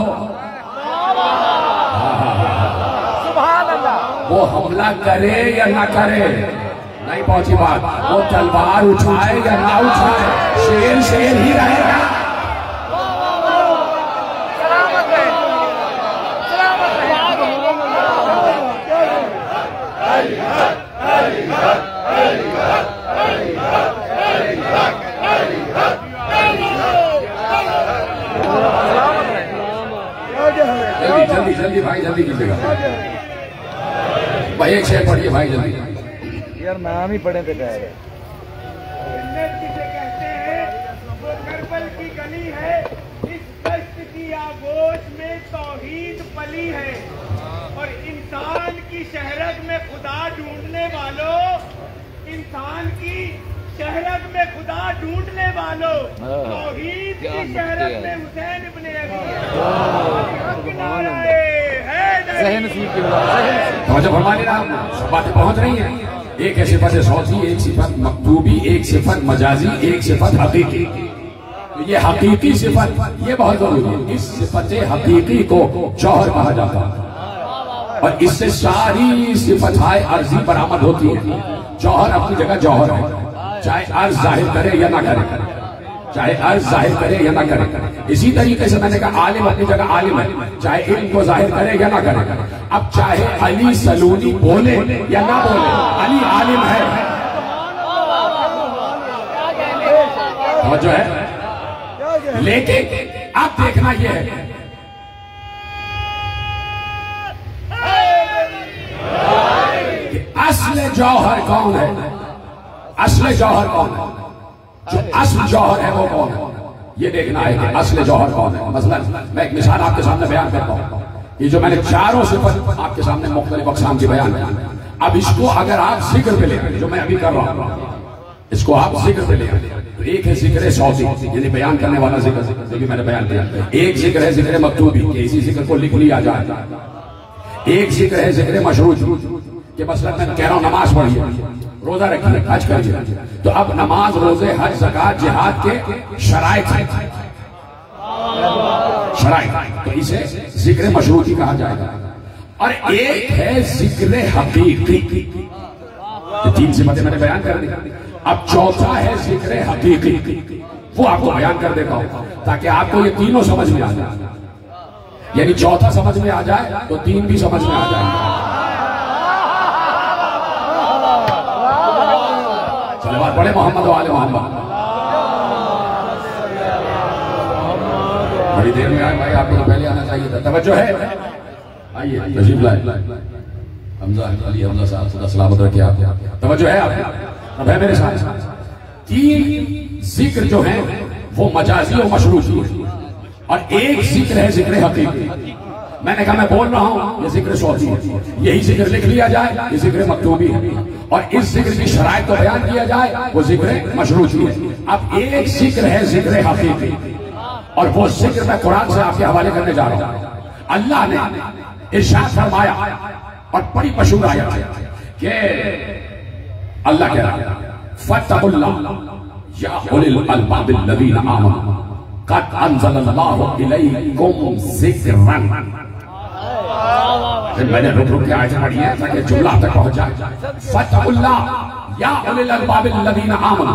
वो हमला करे या ना करे, नहीं पहुंची बात। वो तलवार उठाए या ना उठाए, शेर शेर ही रहेगा। जल्दी भाई, जल्दी कीजिएगा भाई, एक शेर पढ़िए भाई जल्दी। यार नाम ही पढ़े थे प्यारे। जन्नत जिसे कहते हैं वो करबल की गली है, इस दश्त की आगोश में तौहीद पली है। और इंसान की शहरत में खुदा ढूंढने वालों, इंसान की शहरत में खुदा ढूंढने वालों, तौहीद की शहरत में हुसैन इब्ने अली हक नारे है। जब हमारे नाम सब बातें पहुंच रही हैं, एक है सिफत सौती, एक सिफत मकतूबी, एक सिफत मजाजी, एक सिफत हकीकी। तो ये हकीकी सिफत ये बहुत जरूरी है। इस सिफत हकीकी को जौहर कहा जाता है और इससे सारी सिफताएं अर्जी बरामद होती है। जौहर अपनी जगह जौहर है, चाहे अर्ज जाहिर करे या ना करे, चाहे अर्ज जाहिर करे या ना करे। इसी तरीके से मैंने कहा आलिम अपनी जगह आलिम है, चाहे इल्म को जाहिर करे या ना करे। अब चाहे अली सलूनी बोले या ना बोले, अली आलिम है। और जो है लेकिन अब देखना यह है कि असल जौहर कौन है, असल जौहर कौन है, जो असल जौहर है वो कौन है, ये देखना है कि असल जौहर कौन है। मसलन मैं एक मिसाल आपके सामने बयान करता हूं कि जो मैंने चारों सिफत आपके सामने मुख्तलिफ अक़साम की बयान किया, अब इसको अगर आप जिक्र पे ले, जो मैं अभी कर रहा हूं, इसको आप जिक्र पे ले, तो एक है जिक्र सौती, यानी बयान करने वाला जिक्र, जो भी मैंने बयान किया। एक जिक्र है जिक्र मकतूबी, कि इसी जिक्र को लिख लिया जाए। एक जिक्र है जिक्र मशरूज, कि मसलन मैं कह रहा हूं नमाज पढ़िए, रोजा रखिए, हज करिए। तो अब नमाज, रोजे, हज, ज़कात, जिहाद के शराइत, तो इसे जिक्र मशरूती कहा जाएगा। और एक है जिक्र हकीकी, तीन सिफतें मैंने बयान कर दी। अब चौथा है जिक्र हकीकी, वो आपको बयान कर देता हूं ताकि आपको ये तीनों समझ में आ जाए। यानी चौथा समझ में आ जाए तो तीन भी समझ में आ जाए। चले बात पढ़े मोहम्मद वाले मोहम्मद। बड़ी देर में आए भाई, आपको तो पहले आना चाहिए था। तवज्जो है, आइए तशरीफ लाए। हमजा अली हमजा साहब सदा सलामत रखे आप। तवज्जो है आप, अब है मेरे साथ। तीन जिक्र जो है वो मजाजी और मशरूती है, और एक जिक्र है जिक्र हकीकी। मैंने कहा मैं बोल रहा हूं ये जिक्र सौती है, यही जिक्र लिख लिया जाए, ये जिक्र मकतूबी है। और इस जिक्र की शराइत को बयान किया जाए, वो जिक्र मशरूती है। अब एक जिक्र है जिक्र हकीकी, और वो जिक्र मैं कुरान से आपके हवाले करने जा रहा हूं। अल्लाह ने इरशाद फरमाया और बड़ी मशहूर आयत है कि अल्लाह कह रहा है फत्तकुल्लाह या उलिल अलबाबिल लज़ीना आमनू क़द अंज़लल्लाहु इलैकुम ज़िक्रन। मैंने रुक रुक के आयत पढ़ी है ताकि जुमला तक पहुंच जाए। फत्तकुल्लाह या उलिल अलबाबिल लज़ीना आमनू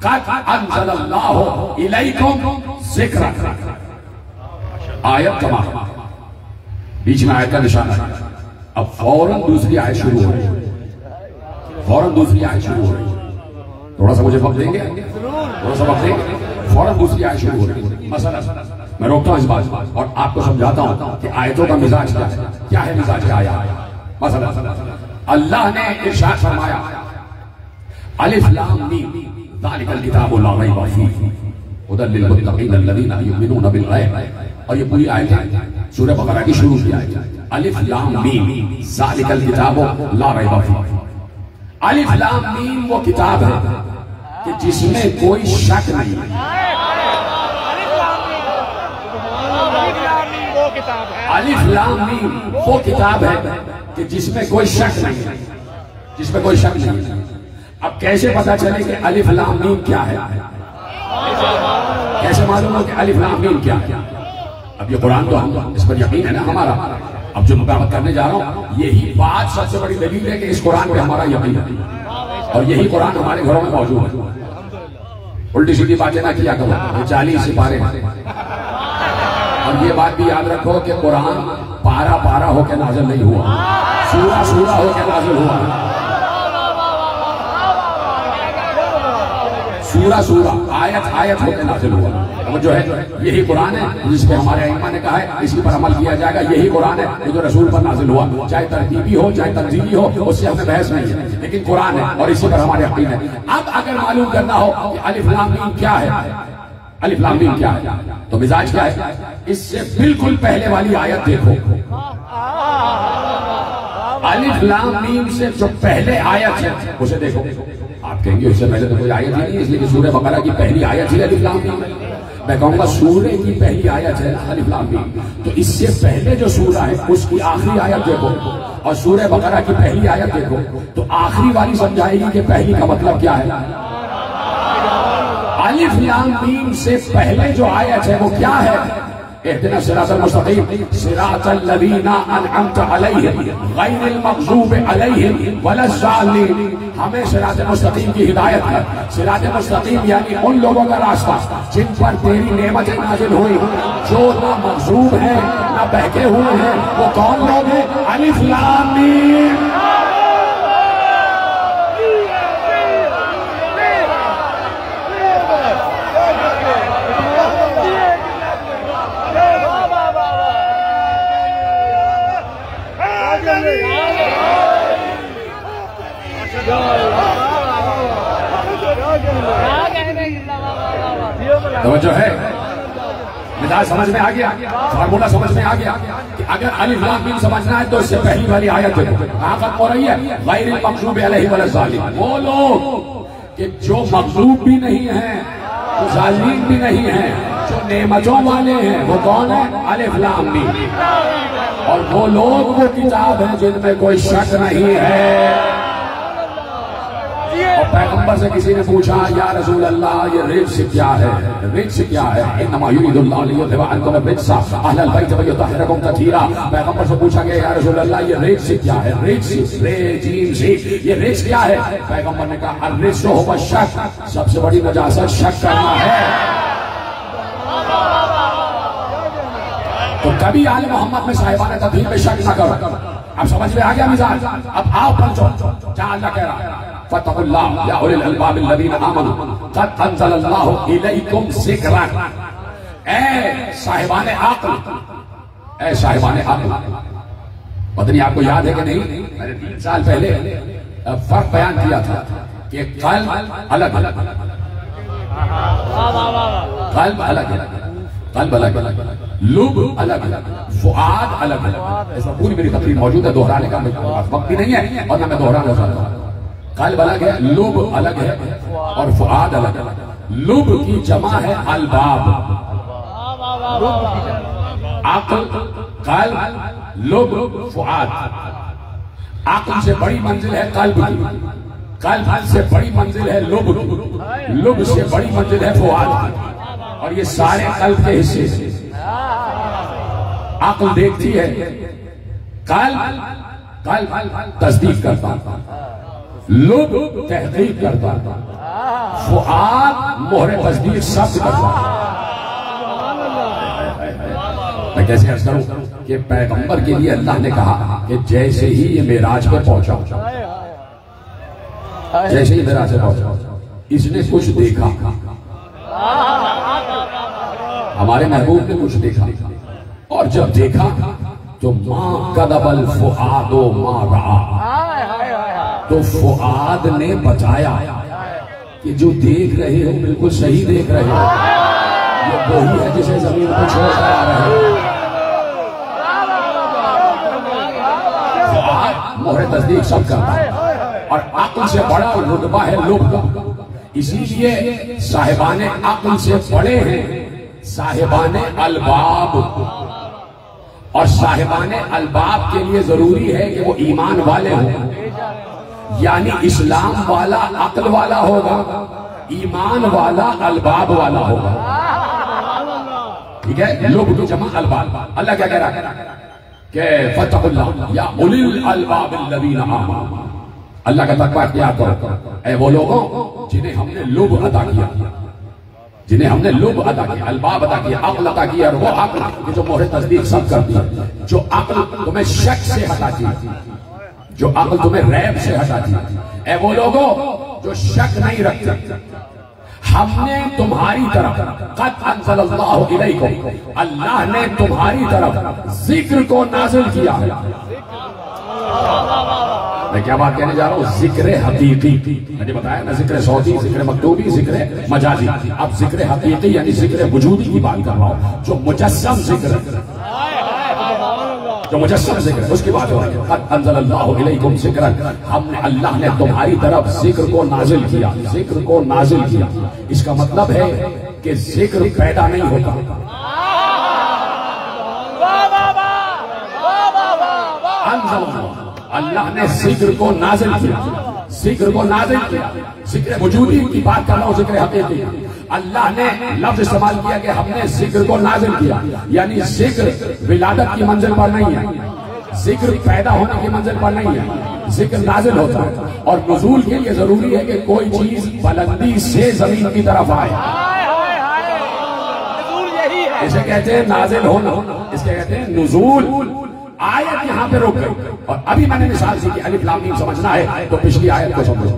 क़द अंज़लल्लाहु इलैकुम ज़िक्रन। आयत तमाम, बीच में आयत का निशान है। अब फौरन दूसरी आयत शुरू हो रही है, फौरन दूसरी आयत शुरू हो रही है। थोड़ा सा मुझे वक्त देंगे, थोड़ा सा वक्त देंगे, फौरन दूसरी आयत शुरू हो रही है। मसला मैं रोकता हूं इस बात और आपको समझाता हूं कि आयतों का मिजाज क्या है मिजाज क्या आया। मसला अल्लाह ने इरशाद फरमाया अलिफ लाम मीम ज़ालिकल किताबु ला रैब फीह हुदल लिल मुत्तक़ीन अल्लज़ीना युमिनूना बिल गैब। और ये पूरी आयत सूरह बकरा की शुरू की आयत। अलिफ लाम मीम ज़ालिकल किताबु ला रैब फीह। अलिफ लाम मीम वो किताब है कि जिसमें कोई शक नहीं है। अलिफ लाम मीम वो किताब है कि जिसमें कोई शक नहीं है, जिसमें कोई शक नहीं है। अब कैसे पता चले कि अलिफ लाम मीम क्या है, कैसे मालूम हो कि अलिफ लाम मीम क्या है? अब ये कुरान तो हम इस पर यकीन है ना हमारा। अब जो मैं करने जा रहा हूं यही बात सबसे बड़ी दलील है कि इस कुरान पे हमारा यकीन है और यही कुरान हमारे घरों में मौजूद है। उल्टी सीधी बातें ना किया करो, ये 40 सिपारे हैं। और ये बात भी याद रखो कि कुरान पारा पारा होकर नाज़िल नहीं हुआ, सूरा सूरा होकर नाज़िल हुआ। सूरा सूरा आयत आयत होकर नाजिल हुआ। अब जो है यही कुरान है जिस पे हमारे इमाम ने कहा है इसी पर अमल किया जाएगा। यही कुरान है जो रसूल पर नाजिल हुआ, चाहे तरतीबी हो चाहे तंजीली हो, उससे हमें बहस नहीं है, लेकिन कुरान है और इसी पर हमारे यकीन है। अब अगर मालूम करना हो कि अलिफ लाम मीम क्या है, अलिफ लाम मीम क्या है, तो मिजाज क्या है, इससे बिल्कुल पहले वाली आयत देखो। अलिफ लाम मीम से जो पहले आयत है उसे देखो। आप कहेंगे उससे पहले तो कोई आयत ही नहीं है, इसलिए सूरह बकरा की पहली आयत ही अलिफ लाम मीम है। मैं कहूंगा सूरह की पहली आयत है अलिफ लाम मीम, तो इससे पहले जो सूरह है उसकी आखिरी आयत देखो और सूरह बकरा की पहली आयत देखो, तो आखिरी वाली समझाएगी कि पहली का मतलब क्या है। अलिफ लाम मीम से पहले जो आयत है वो क्या है, इहदिना सिरातल मुस्तकीम सिरातल लज़ीना अनअमता अलैहिम गैरिल मग़ज़ूबि अलैहिम वलज़्ज़ालिमीन। हमें सिरातल मुस्तकीम की हिदायत है। सिरातल मुस्तकीम यानी उन लोगों का रास्ता जिन पर तेरी नेमतें नाज़िल हुई, जो ना मग़ज़ूब है ना बहके हुए हैं। वो कौन लोग हैं, अलिफ लाम मीम। तो जो है मिजाज समझ में आ गया, फार्मूला समझ में आ गया कि अगर अलिफ लाम मीम समझना है तो इससे पहली वाली आयत देखो, कहां खत्म हो रही है, गैरिल मग़ज़ूबि अलैहिम वलज़्ज़ालिमीन। वो लोग कि जो मग़ज़ूब भी नहीं है, जो ज़ालिमीन भी नहीं है, जो नेमतों वाले हैं, वो कौन है, अलिफ लाम मीम। और वो लोग वो किताब है जिनमें कोई शक नहीं है। और पैगंबर से किसी ने पूछा, या रसूल अल्लाह ये रिज्स क्या है, रिज्स क्या है, इन्नमा युरीदुल्लाहु लियुज़हिबा अन्कुम अर्रिज्सा अहलल बैत व युतहिरकुम तत्हीरा। पैगंबर से पूछा गया, या रसूल अल्लाह ये रिज्स क्या है, रिज्स रे जीम से ये रिज्स क्या है। पैगंबर ने कहा, अर्रिज्स हुवा शक, सबसे बड़ी नजासत शक करना है। तो कभी आले मोहम्मद में साहिबान तदहीर में शक न करो। अब समझ में आ गया मिजाज। अब आओ पलटो, जहां अल्लाह कह रहा है फतकुल्लाह या उलिल अलबाब अल्लज़ीना आमनू क़द अंज़लल्लाहु इलैकुम ज़िक्रन। ऐ साहिबान अक़ल, ऐ साहिबान अक़ल, पता नहीं आपको याद है कि नहीं, मैंने 3 साल पहले फर्क बयान किया था कि क़ल्ब अलग अलग, क़ल्ब अलग अलग, क़ल्ब अलग अलग, लुब अलग अलग, फुआद अलग अलग। इसमें पूरी मेरी तकरीर मौजूद है, दोहराने का वक्त भी नहीं है और ना मैं दोहराना चाहता हूं। क़ल्ब अलग है, लुब अलग है और फुआद अलग है। लुब की जमा है अलबाब, अक़ल, क़ल्ब, लुब, फुआद। अक़ल से बड़ी मंजिल है क़ल्ब की, क़ल्ब से बड़ी मंजिल है लुब की, लुब से बड़ी मंजिल है फुआद की। और ये सारे क़ल्ब के हिस्से हैं। अक़ल देखती है, क़ल्ब तस्दीक करता, लुब तहकीक करता, फुआद मोहरे तस्दीक शब्द करता। मैं कैसे अर्ज करूं कि पैगंबर के लिए अल्लाह ने कहा कि जैसे ही ये मेराज पे पहुंचा, जैसे ही मेराज पे पहुंचा, इसने कुछ देखा, हमारे महबूब ने कुछ देखा। और जब देखा तो मां कदबल फुआदो मां रहा, तो फुआद ने बताया कि जो देख रहे हो बिल्कुल सही देख रहे हो, ये वही है जिसे जमीन पर छोड़कर आ रहे हो। फुआद मोहरे तस्दीक सब करता है और अक़ल से बड़ा रुतबा है लुब का। इसीलिए साहिबाने अक़ल से बड़े हैं साहिबाने अलबाब, और साहिबाने अलबाब के लिए जरूरी है कि वो ईमान वाले हों। यानी इस्लाम वाला अक़ल वाला होगा, ईमान वाला अलबाब वाला होगा। ठीक है, लोग की जमा अलबाब। अल्लाह क्या कह रहा है कि फतकुल्लाह या उलिल अलबाब अल्लज़ीना आमनू। अल्लाह का तक़वा इख्तियार करो ऐ वो लोगों जिन्हें हमने लुब अता किया, जिन्हें हमने लुब अता किया, अलबाब अता किया, अक़ल अता किया। और वो अक़ल जो मोहरे तस्दीक सब करती है, जो अक़ल तुम्हें शक से हटाती है, जो अक़ल तुम्हें रैब से हटाती है। ऐ वो लोगों जो शक नहीं रखते, हमने तुम्हारी तरफ क़द अंज़लल्लाहु इलैकुम, अल्लाह ने तुम्हारी तरफ जिक्र को नाज़िल किया है। मैं क्या बात कहने जा रहा हूँ? जिक्र हकीकी, मैंने बताया ना, जिक्र सौती, जिक्र मकतूबी, जिक्र मजाजी। अब जिक्र हकीकी यानी जिक्र वजूदी की बात कर रहा हूँ, जो मुजस्सम जिक्र, जो मुजस्सम जिक्र, उसकी बात हो रही है। क़द अंज़लल्लाहु इलैकुम ज़िक्रन, हमने, अल्लाह ने तुम्हारी तरफ जिक्र को नाजिल किया, जिक्र को नाजिल किया। इसका मतलब है कि जिक्र पैदा नहीं होता। अल्लाह ने जिक्र को नाजिल किया, जिक्र को नाजिल किया। जिक्र वजूदी की बात कर रहा हूं, जिक्र हकीकी। अल्लाह ने लफ्ज इस्तेमाल किया कि हमने जिक्र को नाजिल किया, यानी जिक्र विलादत की मंजिल पर नहीं है, जिक्र पैदा होने की मंजिल पर नहीं है, जिक्र नाजिल होता है। और नुज़ूल के लिए जरूरी है कि कोई चीज बुलंदी से जमीन की तरफ आए, इसे कहते हैं नाजिल होना, इसके कहते हैं नुज़ूल। आयत यहाँ पे रुक गई, और अभी मैंने मिसाल दी कि अलिफ लाम मीम समझना है तो पिछली आयत को समझो,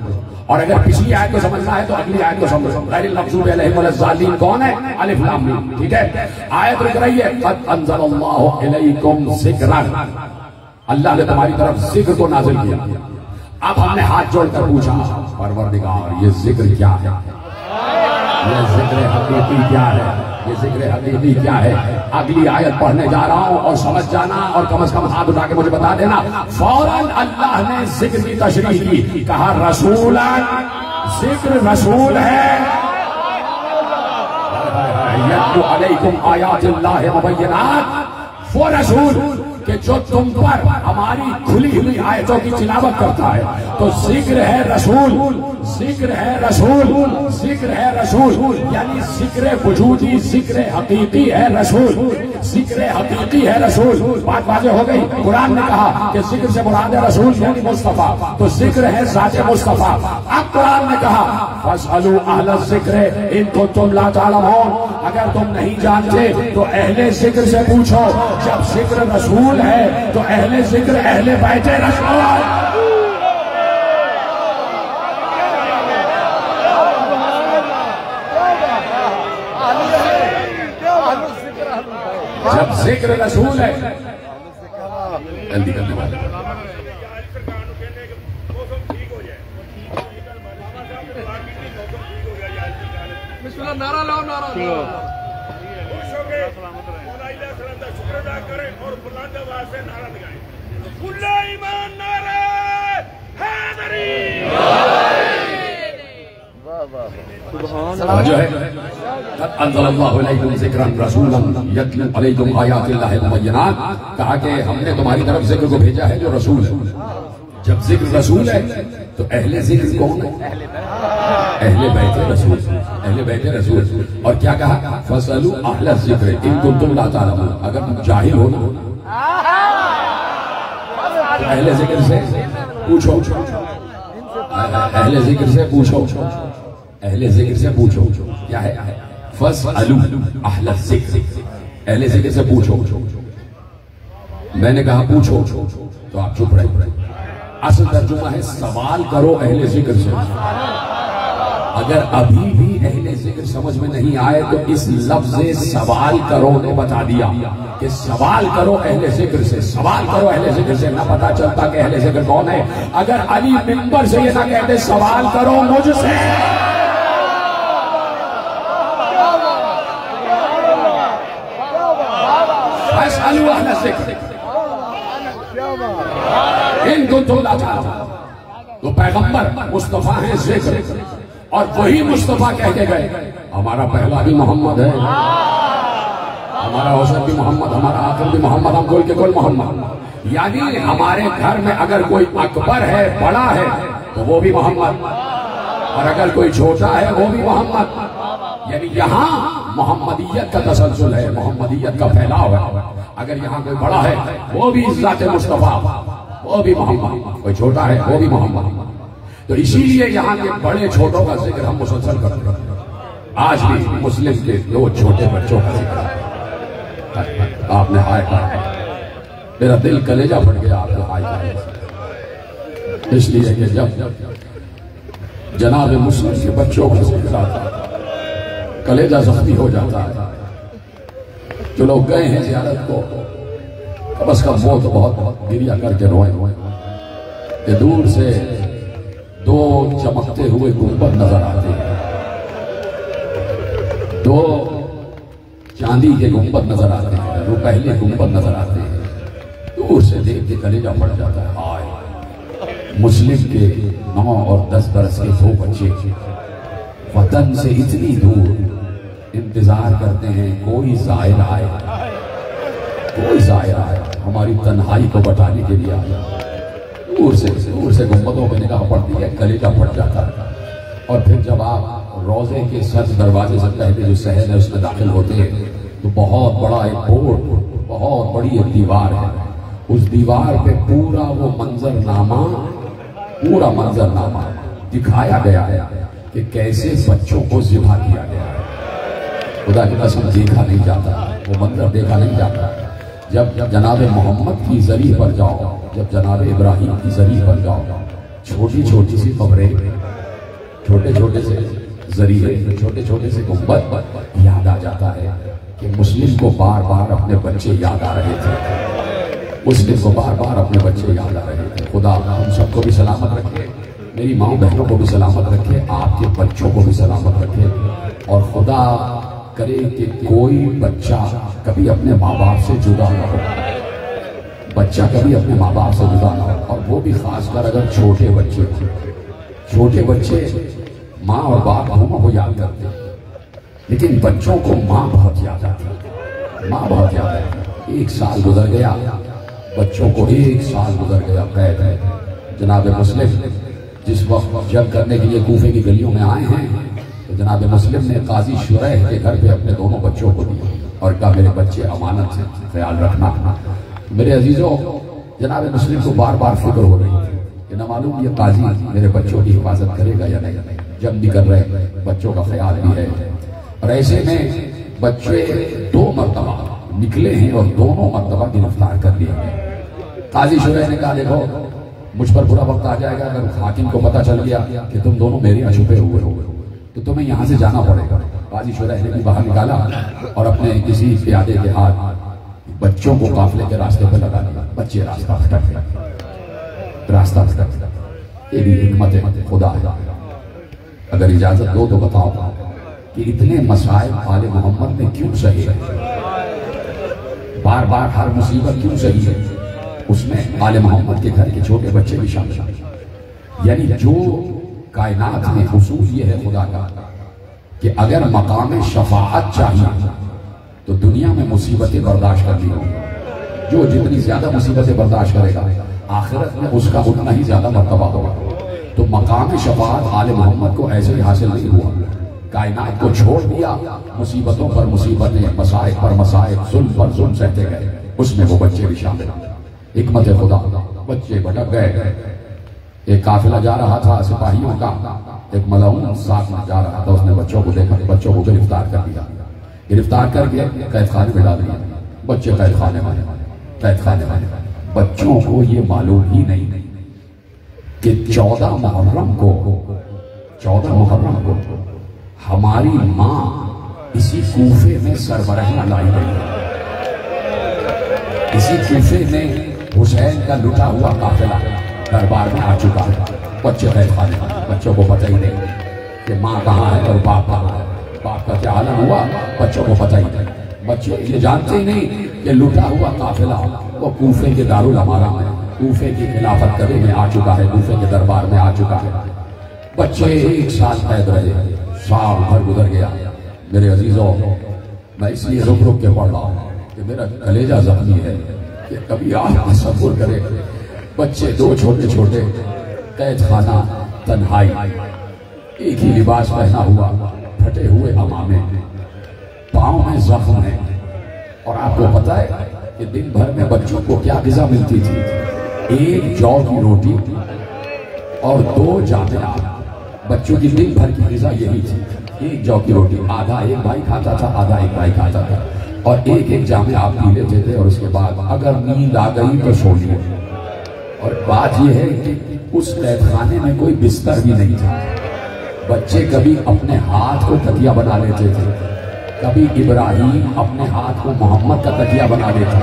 और अगर पिछली आयत को समझना है तो अगली आयत को समझो। गैरिल मग़ज़ूबि अलैहिम वलज़्ज़ालिमीन कौन है? अलिफ लाम मीम, ठीक है। आयत रुक रही है, क़द अंज़लल्लाहु इलैकुम ज़िक्रन, अल्लाह ने तुम्हारी तरफ जिक्र को नाज़िल किया। अब हमने हाथ जोड़कर पूछा, परवरदिगार ये जिक्र क्या है? ये जिक्र हकीकी क्या है? ये जिक्र हकीकी क्या है? अगली आयत पढ़ने जा रहा हूं और समझ जाना, और कम से कम हाथ उठा के मुझे बता देना। फौरन अल्लाह ने जिक्र की तशरीह की, कहा रसूलन, जिक्र रसूल है। यत्लू अलैकुम आयातिल्लाहि मुबय्यिनात, वो रसूल कि जो तुम पर हमारी खुली हुई आयतों की तिलावत करता है। तो जिक्र है रसूल, जिक्र है रसूल, जिक्र है रसूल, यानी जिक्र वजूदी, जिक्र हकीकी है रसूल, जिक्र हकीकी है रसूल। बात वाज़ेह हो गई। कुरान ने कहा कि जिक्र से मुराद है रसूल यानी मुस्तफा, तो जिक्र है ज़ाते मुस्तफा। अब कुरान ने कहा फस्अलू अहल ज़िक्र इन कुंतुम ला तालमून, अगर तुम नहीं जानते तो अहले जिक्र से पूछो। जब जिक्र रसूल है तो अहले जिक्र अहले बैठे रसूल। जब जिक्र रसूल है, जल्दी करने वाले नारा लाओ, नारा खुश हो गए, शुक्र अदा करें और बुलंद आवाज से नारा लगाएं, खुला ईमान नारे हैदरी। जो है अंज़लल्लाहु अलैकुम ज़िक्रन रसूलन यत्लू अलैकुम आयातिल्लाहि मुबय्यिनात, कहा कि हमने तुम्हारी तरफ जिक्र को भेजा है जो रसूल है। जब जिक्र रसूल है तो अहले जिक्र कौन है? अहले बैठे रसूल, अहले बैठे रसूल। और क्या कहा? फसलू अहल जिक्र इन कुंतुम ला तालमून, अगर तुम जाहिल हो ना तो अहले जिक्र से पूछो, अहले जिक्र से पूछो, अहले जिक्र से पूछो। क्या है? फसअलू अहल जिक्र, अहले जिक्र से पूछो। मैंने कहा पूछो तो आप चुप रहे। असल तर्जुमा है सवाल करो अहले जिक्र से। अगर अभी भी अहले जिक्र समझ में नहीं आए तो इस लफ्ज़ सवाल करो ने बता दिया कि सवाल करो अहले जिक्र से, सवाल करो अहले जिक्र से। ना पता चलता कि अहले जिक्र कौन है अगर अली मिंबर से ये ना कहते सवाल करो मुझसे। फसअलू अहल जिक्र इन कुंतुम ला तालमून। तो पैगंबर मुस्तफा है जिक्र, और वही मुस्तफा कह के गए हमारा पहला भी मोहम्मद है, हमारा औसत भी मोहम्मद, हमारा आखिर भी मोहम्मद, हम कुल के कुल मोहम्मद। यानी हमारे घर में अगर कोई अकबर है, बड़ा है, तो वो भी मोहम्मद, और अगर कोई छोटा है वो भी मोहम्मद। यानी यहाँ मोहम्मदियत का तसलसल है, मोहम्मदियत का फैलाव है। अगर यहाँ कोई बड़ा है वो भी ज़ाते मुस्तफा, वो भी मोहम्मद, कोई छोटा है वो भी मोहम्मद। तो इसीलिए यहाँ के बड़े छोटों का जिक्र हम मुसलसल करते हैं। आज भी मुस्लिम के 2 छोटे बच्चों का जिक्र आपने हाय कहा, मेरा दिल कलेजा फट गया आपने हाय कहा। इसलिए कि जब जनाब मुस्लिम के बच्चों का जिक्र आता कलेजा जख्मी हो जाता है। जो लोग गए हैं जियारत को, कम अज कम वो तो बहुत गिरिया करके रोए कि दूर से दो चमकते हुए गुंबद नजर आते हैं, दो चांदी के गुंबद नजर आते हैं, रुपहले गुंबद नजर आते हैं। दूर से देख के कलेजा फट जाता है। हाय, मुस्लिम के 9 और 10 बरस के 2 बच्चे वतन से इतनी दूर इंतजार करते हैं कोई जाहिर आए, कोई जाहिर आए हमारी तन्हाई को बटाने के लिए आया। दूर से गुंबदों पर निगाह पड़ती है, कलेजा फट जाता है। और फिर जब आप रोजे के सर दरवाजे से पहले जो शहर है उसमें दाखिल होते हैं तो बहुत बड़ा एक बोर्ड, बहुत बड़ी एक दीवार है। उस दीवार पे पूरा वो मंजरनामा दिखाया गया है कि कैसे बच्चों को ज़िबा किया गया है। खुदा की कसम देखा नहीं जाता, वो मंजर देखा नहीं जाता। जब जनाब मोहम्मद की जरी पर जाओ, जब जनाब इब्राहिम की जरी पर जाओ, छोटी छोटी सी कब्रें, छोटे छोटे से जरिए, छोटे छोटे से गुंबद, याद आ जाता है कि मुस्लिम को बार बार अपने बच्चे याद आ रहे थे, मुस्लिम को बार बार अपने बच्चे याद आ रहे थे। खुदा हम सबको भी सलामत रखे, मेरी माँ बहनों को भी सलामत रखे, आपके बच्चों को भी सलामत रखे। और खुदा करे कि कोई बच्चा कभी अपने माँ बाप से जुदा ना हो, बच्चा कभी अपने माँ बाप से जुदा ना हो। और वो भी खासकर अगर छोटे बच्चे माँ और बाप दोनों को याद करते हैं, लेकिन बच्चों को माँ बहुत याद आती है, माँ बहुत याद आती है। 1 साल गुजर गया, बच्चों को 1 साल गुजर गया कैद है। जनाब मुस्लिम जिस वक्त जंग करने के लिए कूफे की गलियों में आए हैं तो जनाब मुस्लिम ने काजी शुरैह के घर पे अपने दोनों बच्चों को दिए और कहा मेरे बच्चे अमानत से ख्याल रखना। मेरे अजीजों, जनाब मुस्लिम को बार बार फिक्र हो रही थी कि न मालूम ये काजी मेरे बच्चों की हिफाजत करेगा या नहीं। जंग भी कर रहे, बच्चों का ख्याल भी है। और ऐसे में बच्चे 2 मरतबा निकले हैं और दोनों मरतबा गिरफ्तार कर लिए हैं। काजी शुरैह ने कहा देखो मुझ पर बुरा वक्त आ जाएगा अगर हाकिम को पता चल गया कि तुम दोनों मेरे यहाँ छुपे हुए हो तो तुम्हें यहाँ से जाना पड़ेगा। काजी शुरैह ने भी बाहर निकाला और अपने किसी प्यादे के हाथ बच्चों को काफिले के रास्ते पर लगा दिया। बच्चे रास्ता भटक, ये भी हिकमत खुदा है। अगर इजाजत दो तो बताओ कि इतने मसाइब आले मोहम्मद ने क्यों सही है, बार बार हर मुसीबत क्यों सही है। उसमें आले मोहम्मद के घर के छोटे बच्चे भी शामिल हैं। यानी जो कायनात में हुसूस ये है खुदा का कि अगर मकाम शफाअत चाहिए तो दुनिया में मुसीबतें बर्दाश्त करनी होगी। जो जितनी ज्यादा मुसीबतें बर्दाश्त करेगा आखिरत में उसका उतना ही ज्यादा मर्तबा होगा। तो मकाम शफाअत आले मोहम्मद को ऐसे ही हासिल नहीं हुआ। कायनात को छोड़ दिया, मुसीबतों पर मुसीबतें, मसाइब पर मसाइब, जुल्म पर जुल्म सहते गए। उसमें वो बच्चे भी शामिल हैं। हिकमत खुदा, बच्चे भटक गए। एक काफिला जा रहा था सिपाहियों का, एक मलऊन साथ में जा रहा था। उसने बच्चों को देखा, बच्चों को गिरफ्तार कर दिया, गिरफ्तार करके कैद खाने में डाल दिया। बच्चे कैद खाने में। बच्चों को ये मालूम ही नहीं कि 14 मुहर्रम को हमारी माँ इसी कूफे में सरबराह लाई गई है। इसी कूफे में हुसैन का लुटा हुआ काफिला दरबार में आ चुका है। बच्चे कैद खाने में, बच्चों को पता ही नहीं कि माँ कहाँ है और बाप कहाँ है, बाप का क्या आलम हुआ बच्चों को पता ही नहीं। बच्चे ये जानते ही नहीं कि लुटा हुआ काफिला वो कूफे के दारुल अमारा में, कूफे की खिलाफत कबे में आ चुका है, कूफे के दरबार में आ चुका है। बच्चे 1 साल कैद रहे, साल भर गुजर गया। मेरे अजीजों, मैं इसलिए रुक रुक के पढ़ रहा हूँ कि मेरा कलेजा जख्मी है कि कभी आप तसव्वुर करें बच्चे 2 छोटे छोटे, कैद खाना, तन्हाई, एक ही लिबास पहना हुआ, फटे हुए अमामे, पाँव में जख्म है। और आपको पता है कि दिन भर में बच्चों को क्या ग़िज़ा मिलती थी? 1 जौ की रोटी और 2 जामिया। बच्चों की दिन भर की ग़िज़ा यही थी, 1 जौ की रोटी, आधा एक भाई खाता था, आधा एक भाई खाता था, और एक जामिया आप पी लेते थे। और उसके बाद अगर नींद आ गई तो सो लिए। और बात यह है कि उस कैद खाने में कोई बिस्तर भी नहीं था, बच्चे कभी अपने हाथ को तकिया बना लेते थे, कभी इब्राहिम अपने हाथ को मोहम्मद का तकिया बना लेते,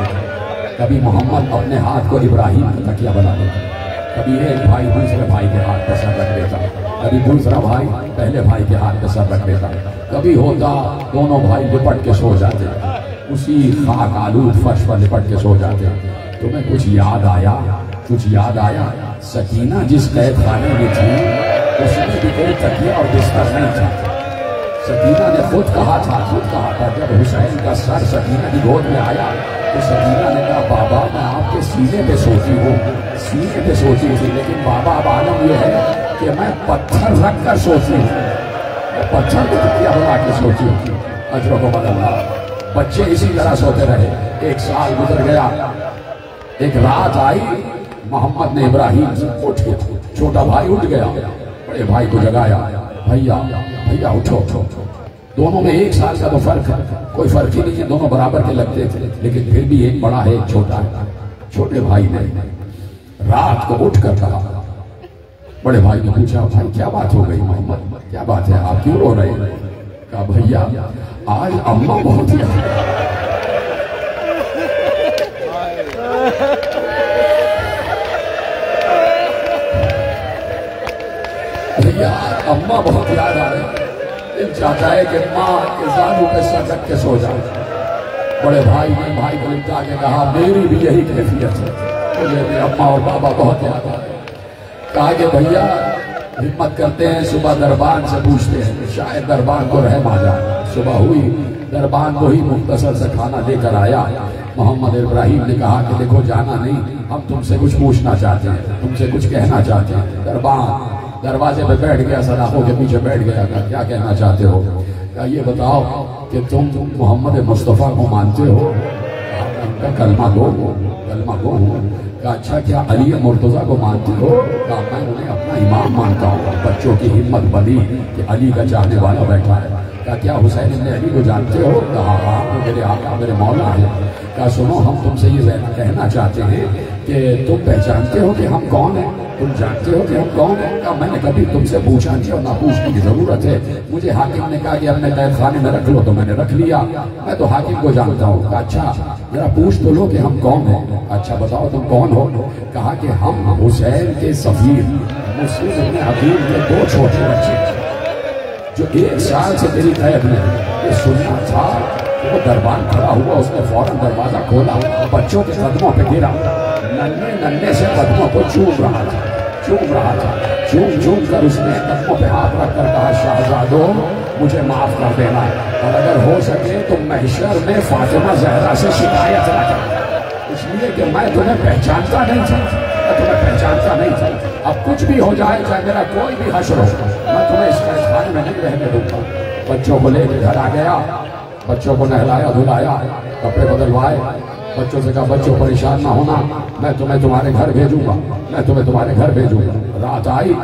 कभी मोहम्मद अपने हाथ को इब्राहिम का तकिया बना लेते, कभी एक भाई दूसरे भाई के हाथ पर सर रख देता, कभी दूसरा भाई पहले भाई के हाथ पर सर रख देता, कभी होता दोनों भाई लिपट के सो जाते, उसी खाक आलूद फर्श पर लिपट के सो जाते। तुम्हें कुछ याद आया? कुछ याद आया? सकीना जिस कैद खाने में थी उसमें भी कोई तकिया और बिस्तर नहीं था। सकीना ने खुद कहा था जब हुसैन का सर सकीना की गोद में आया तो सकीना ने कहा, बाबा मैं आपके सीने पे सोती हूँ, सीने पे सोती थी, लेकिन बाबा अब आलम यह है कि मैं पत्थर रख कर सोती हूँ, पत्थर को तकिया बना के सोती हूँ। अजरों को बदलना। बच्चे इसी तरह सोते रहे। एक साल गुजर गया, एक रात आई, मोहम्मद ने इब्राहिम से उठ गया, छोटा भाई उठ गया, बड़े भाई को जगाया, भैया भैया उठो। दोनों में 1 साल का तो फर्क है, कोई फर्क ही नहीं है, दोनों बराबर के लगते थे, लेकिन फिर भी एक बड़ा है एक छोटा है। छोटे भाई ने रात को उठ कर कहा, बड़े भाई ने पूछा, भाई क्या बात हो गई मोहम्मद, क्या बात है, आप क्यों रो रहे हैं? कहा, भैया आज अम्मा बहुत याद भैया अम्मा बहुत याद आ रही, दिल चाहता है कि माँ के जानू पे सर रख के सो जाए। बड़े भाई ने भाई को लिपटा के कहा, मेरी भी यही कैफियत है, मुझे भी अम्मा और बाबा बहुत याद आ रहे। कहा कि भैया हिम्मत करते हैं, सुबह दरबान से पूछते हैं, शायद दरबान को रहम आ जाए। सुबह हुई, दरबान को ही मुख्तसर से खाना लेकर आया। मोहम्मद इब्राहिम ने कहा कि देखो जाना नहीं, हम तुमसे कुछ पूछना चाहते हैं, तुमसे कुछ कहना चाहते हैं। दरबान दरवाजे पे बैठ गया, सलाखों के पीछे बैठ गया, क्या कहना चाहते हो? क्या ये बताओ कि तुम मोहम्मद मुस्तफ़ा को मानते हो? उनका कलमा गो हूँ। अच्छा क्या अली मुर्तज़ा को मानते हो? कहा मैं उन्हें अपना इमाम मानता हूँ। बच्चों की हिम्मत बनी कि अली का चाहने वाला बैठा है। कहा क्या हुसैन इब्न अली को जानते हो? कहा हाँ, वो मेरे आका मेरे मौला है। कहा सुनो, हम तुमसे ये कहना चाहते हैं कि तुम पहचानते हो कि हम कौन हैं? तुम जानते हो कि हम कौन हैं? कहा मैंने कभी तुमसे पूछा नहीं और ना पूछने की जरूरत है। मुझे हाकिम ने कहा कि अपने कैद खाने में रख लो, तो मैंने रख लिया, मैं तो हाकिम को जानता हूँ। अच्छा जरा पूछ तो लो कि हम कौन हैं। अच्छा बताओ तुम कौन हो? कहा कि हम हुसैन के सफीर मुस्लिम इब्न अकील के 2 छोटे बच्चे जो 1 साल से तेरी कैद में। ये सुनना था कि वो दरबान खड़ा हुआ, उसने फौरन दरवाजा खोला, बच्चों के कदमों पे गिरा, नन्हे से कदमों को चूम रहा था, चूम कर उसने कदमों पे हाथ रख कर कहा, शाहजादों मुझे माफ कर देना, और अगर हो सके तो महशर में फातिमा ज़हरा से शिकायत न करना, इसलिए कि मैं तुम्हें पहचानता नहीं था। अब कुछ भी हो जाए, चाहे मेरा कोई भी हश्र हो, मैं तुम्हें इस खाने में नहीं रहने दूंगा। बच्चों को लेकर घर आ गया, बच्चों को नहलाया धुलाया, कपड़े बदलवाए, बच्चों से कहा बच्चों परेशान ना होना, मैं तुम्हें तुम्हारे घर भेजूंगा। रात आई,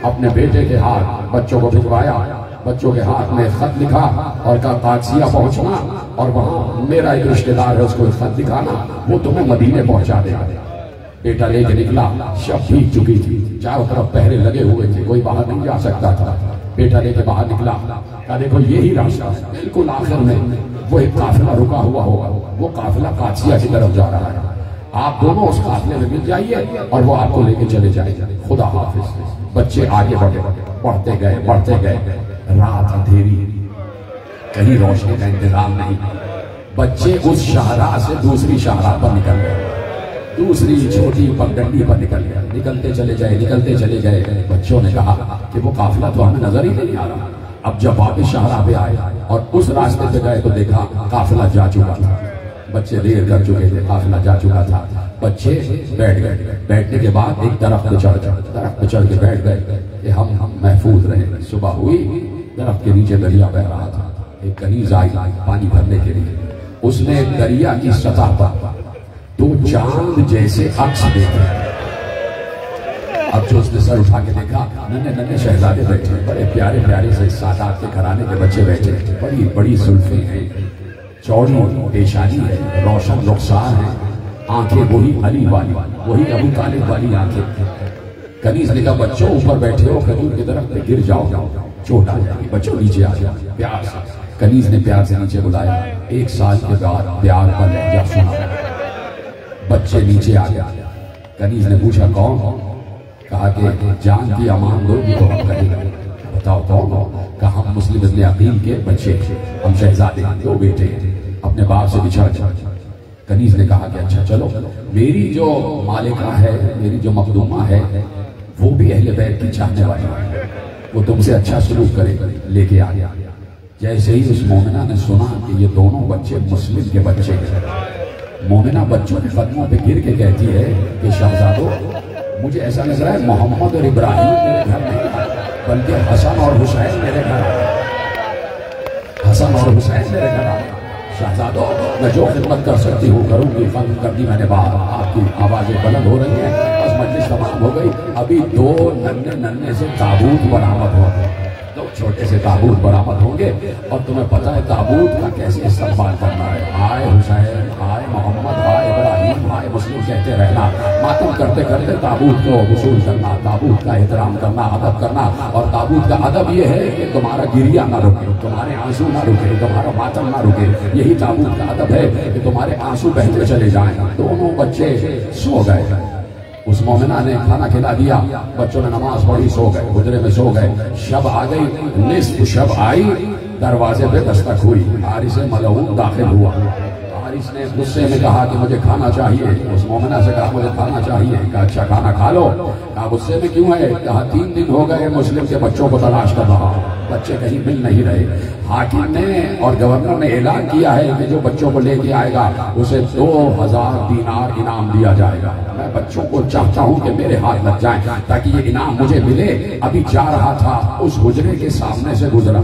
अपने बेटे के हाथ बच्चों को भिजवाया, बच्चों के हाथ में खत लिखा और कहा कादसिया पहुंचना और वहां मेरा एक रिश्तेदार है, उसको खत दिखाना, वो तुम्हें मदीने पहुंचा देगा। बेटा लेके निकला, शब भीग चुकी थी, चारों तरफ पहरे लगे हुए थे, कोई बाहर नहीं जा सकता था। बेटा लेके बाहर निकला, कहा देखो यही रास्ता है, बिल्कुल आखिर में वो एक काफिला रुका हुआ होगा, वो काफिला कादसिया की तरफ जा रहा है, आप दोनों उस काफिले में मिल जाइए और वो आपको लेके चले जाएगा। खुदा हाफिज। बच्चे आगे बढ़ते गए, रात अंधेरी, कहीं रोशनी का इंतजाम नहीं। बच्चे उस शाहराह से दूसरी शाहराह पर निकल गए, दूसरी छोटी पगडंडी पर निकल गए, निकलते चले गए। बच्चों ने कहा कि वो काफिला तो हमें नजर ही नहीं आ रहा। अब जब वापिस शाहराह पे आए और उस रास्ते पे गए तो देखा काफिला जा चुका था, बच्चे देर कर चुके थे, काफिला जा चुका था। बच्चे बैठ गए, बैठने के बाद एक दरख्त पे चढ़ के बैठ गए कि हम महफूज रहे। सुबह हुई, दरख्त के नीचे दरिया बह रहा था, एक कनीज आई पानी भरने के लिए, उसने दरिया की सतह पर 2 चांद जैसे अक्स देखे। अब जो उसने सर उठा के देखा, नन्हे शहजादे बैठे, बड़े प्यारे से सादात के घराने के बच्चे बैठे, बड़ी जुल्फे हैं, चौड़ी पेशानी है, रोशन रुखसार है, आंखें वही अली वाली, वही अबू तालिब वाली आंखें। कनीज ने कहा बच्चों ऊपर बैठे हो, खजूर की तरफ पे गिर जाओ, चोट आ जाएगी, बच्चों नीचे आ जाओ प्यार से। कनीज ने प्यार से नीचे बुलाया। 1 साल के बाद प्यार का लहजा सुना, बच्चे नीचे आ गया। कनीज ने पूछा कौन? कहा कि जान की अमान दोगी तो हम कहेंगे। बताओ कौन हो? कहा हम मुस्लिम इब्ने अकील के बच्चे, हम शहजादे 2 बेटे अपने बाप से बिछड़ गए। कनीज ने कहा कि अच्छा चलो, मेरी जो मालिका है, मेरी जो मखदूमा है, वो भी अहले बैत की चाहने वाली है, वो तुमसे अच्छा सलूक करे, लेके आ गया। जैसे ही उस मोमिना ने सुना कि ये दोनों बच्चे मुस्लिम के बच्चे हैं, मोमिना बच्चों के कदमों पे गिर के कहती है कि शहजादो, मुझे ऐसा लग रहा है मोहम्मद और इब्राहिम मेरे घर नहीं, बल्कि हसन और हुसैन मेरे घर आए, हसन और हुसैन मेरे घर आए। शहजादो, मैं जो खिदमत कर सकती हूँ करूंगी, फन कर दी मैंने बात। आपकी आवाजें बुलंद हो रही हैं, बस मजलिस तमाम हो गई। अभी 2 नन्हे नन्हे से ताबूत बरामद हो गए, 2 छोटे से ताबूत बरामद होंगे, और तुम्हें पता है ताबूत का कैसे इस्तेमाल करना है। हाय हुसैन, हाय मोहम्मद, हाय इब्राहिम, हाय मुस्लिम कहते रहना, मातम करते करते ताबूत को वसूल करना, ताबूत का एहतराम करना, अदब करना। और ताबूत का अदब यह है कि तुम्हारा गिरिया ना रुके, तुम्हारे आंसू ना रुके, तुम्हारा मातम ना रुके। यही ताबूत का अदब है कि तुम्हारे आंसू बहते चले जाएं। दोनों बच्चे सो गए। उस मोमिना ने खाना खिला दिया, बच्चों ने नमाज पढ़ी, सो गए, गुजरे में सो गए। शब आ गई, निस्फ शब आई, दरवाजे पे दस्तक हुई। हारिस मलऊन दाखिल हुआ। हारिस ने गुस्से में कहा कि मुझे खाना चाहिए। उस मोमिना से कहा मुझे खाना चाहिए। कहा अच्छा खाना खा लो। कहा गुस्से में क्यों है? कहा 3 दिन हो गए मुस्लिम के बच्चों को तलाश कर रहा हूं, बच्चे कहीं मिल नहीं रहे। हाकिम ने और गवर्नर ने ऐलान किया है कि जो बच्चों को लेके आएगा उसे 2000 दीनार इनाम दिया जाएगा। मैं बच्चों को चाहता हूं कि मेरे हाथ लग जाएं ताकि ये इनाम मुझे मिले। अभी जा रहा था, उस हुजरे के सामने से गुजरा,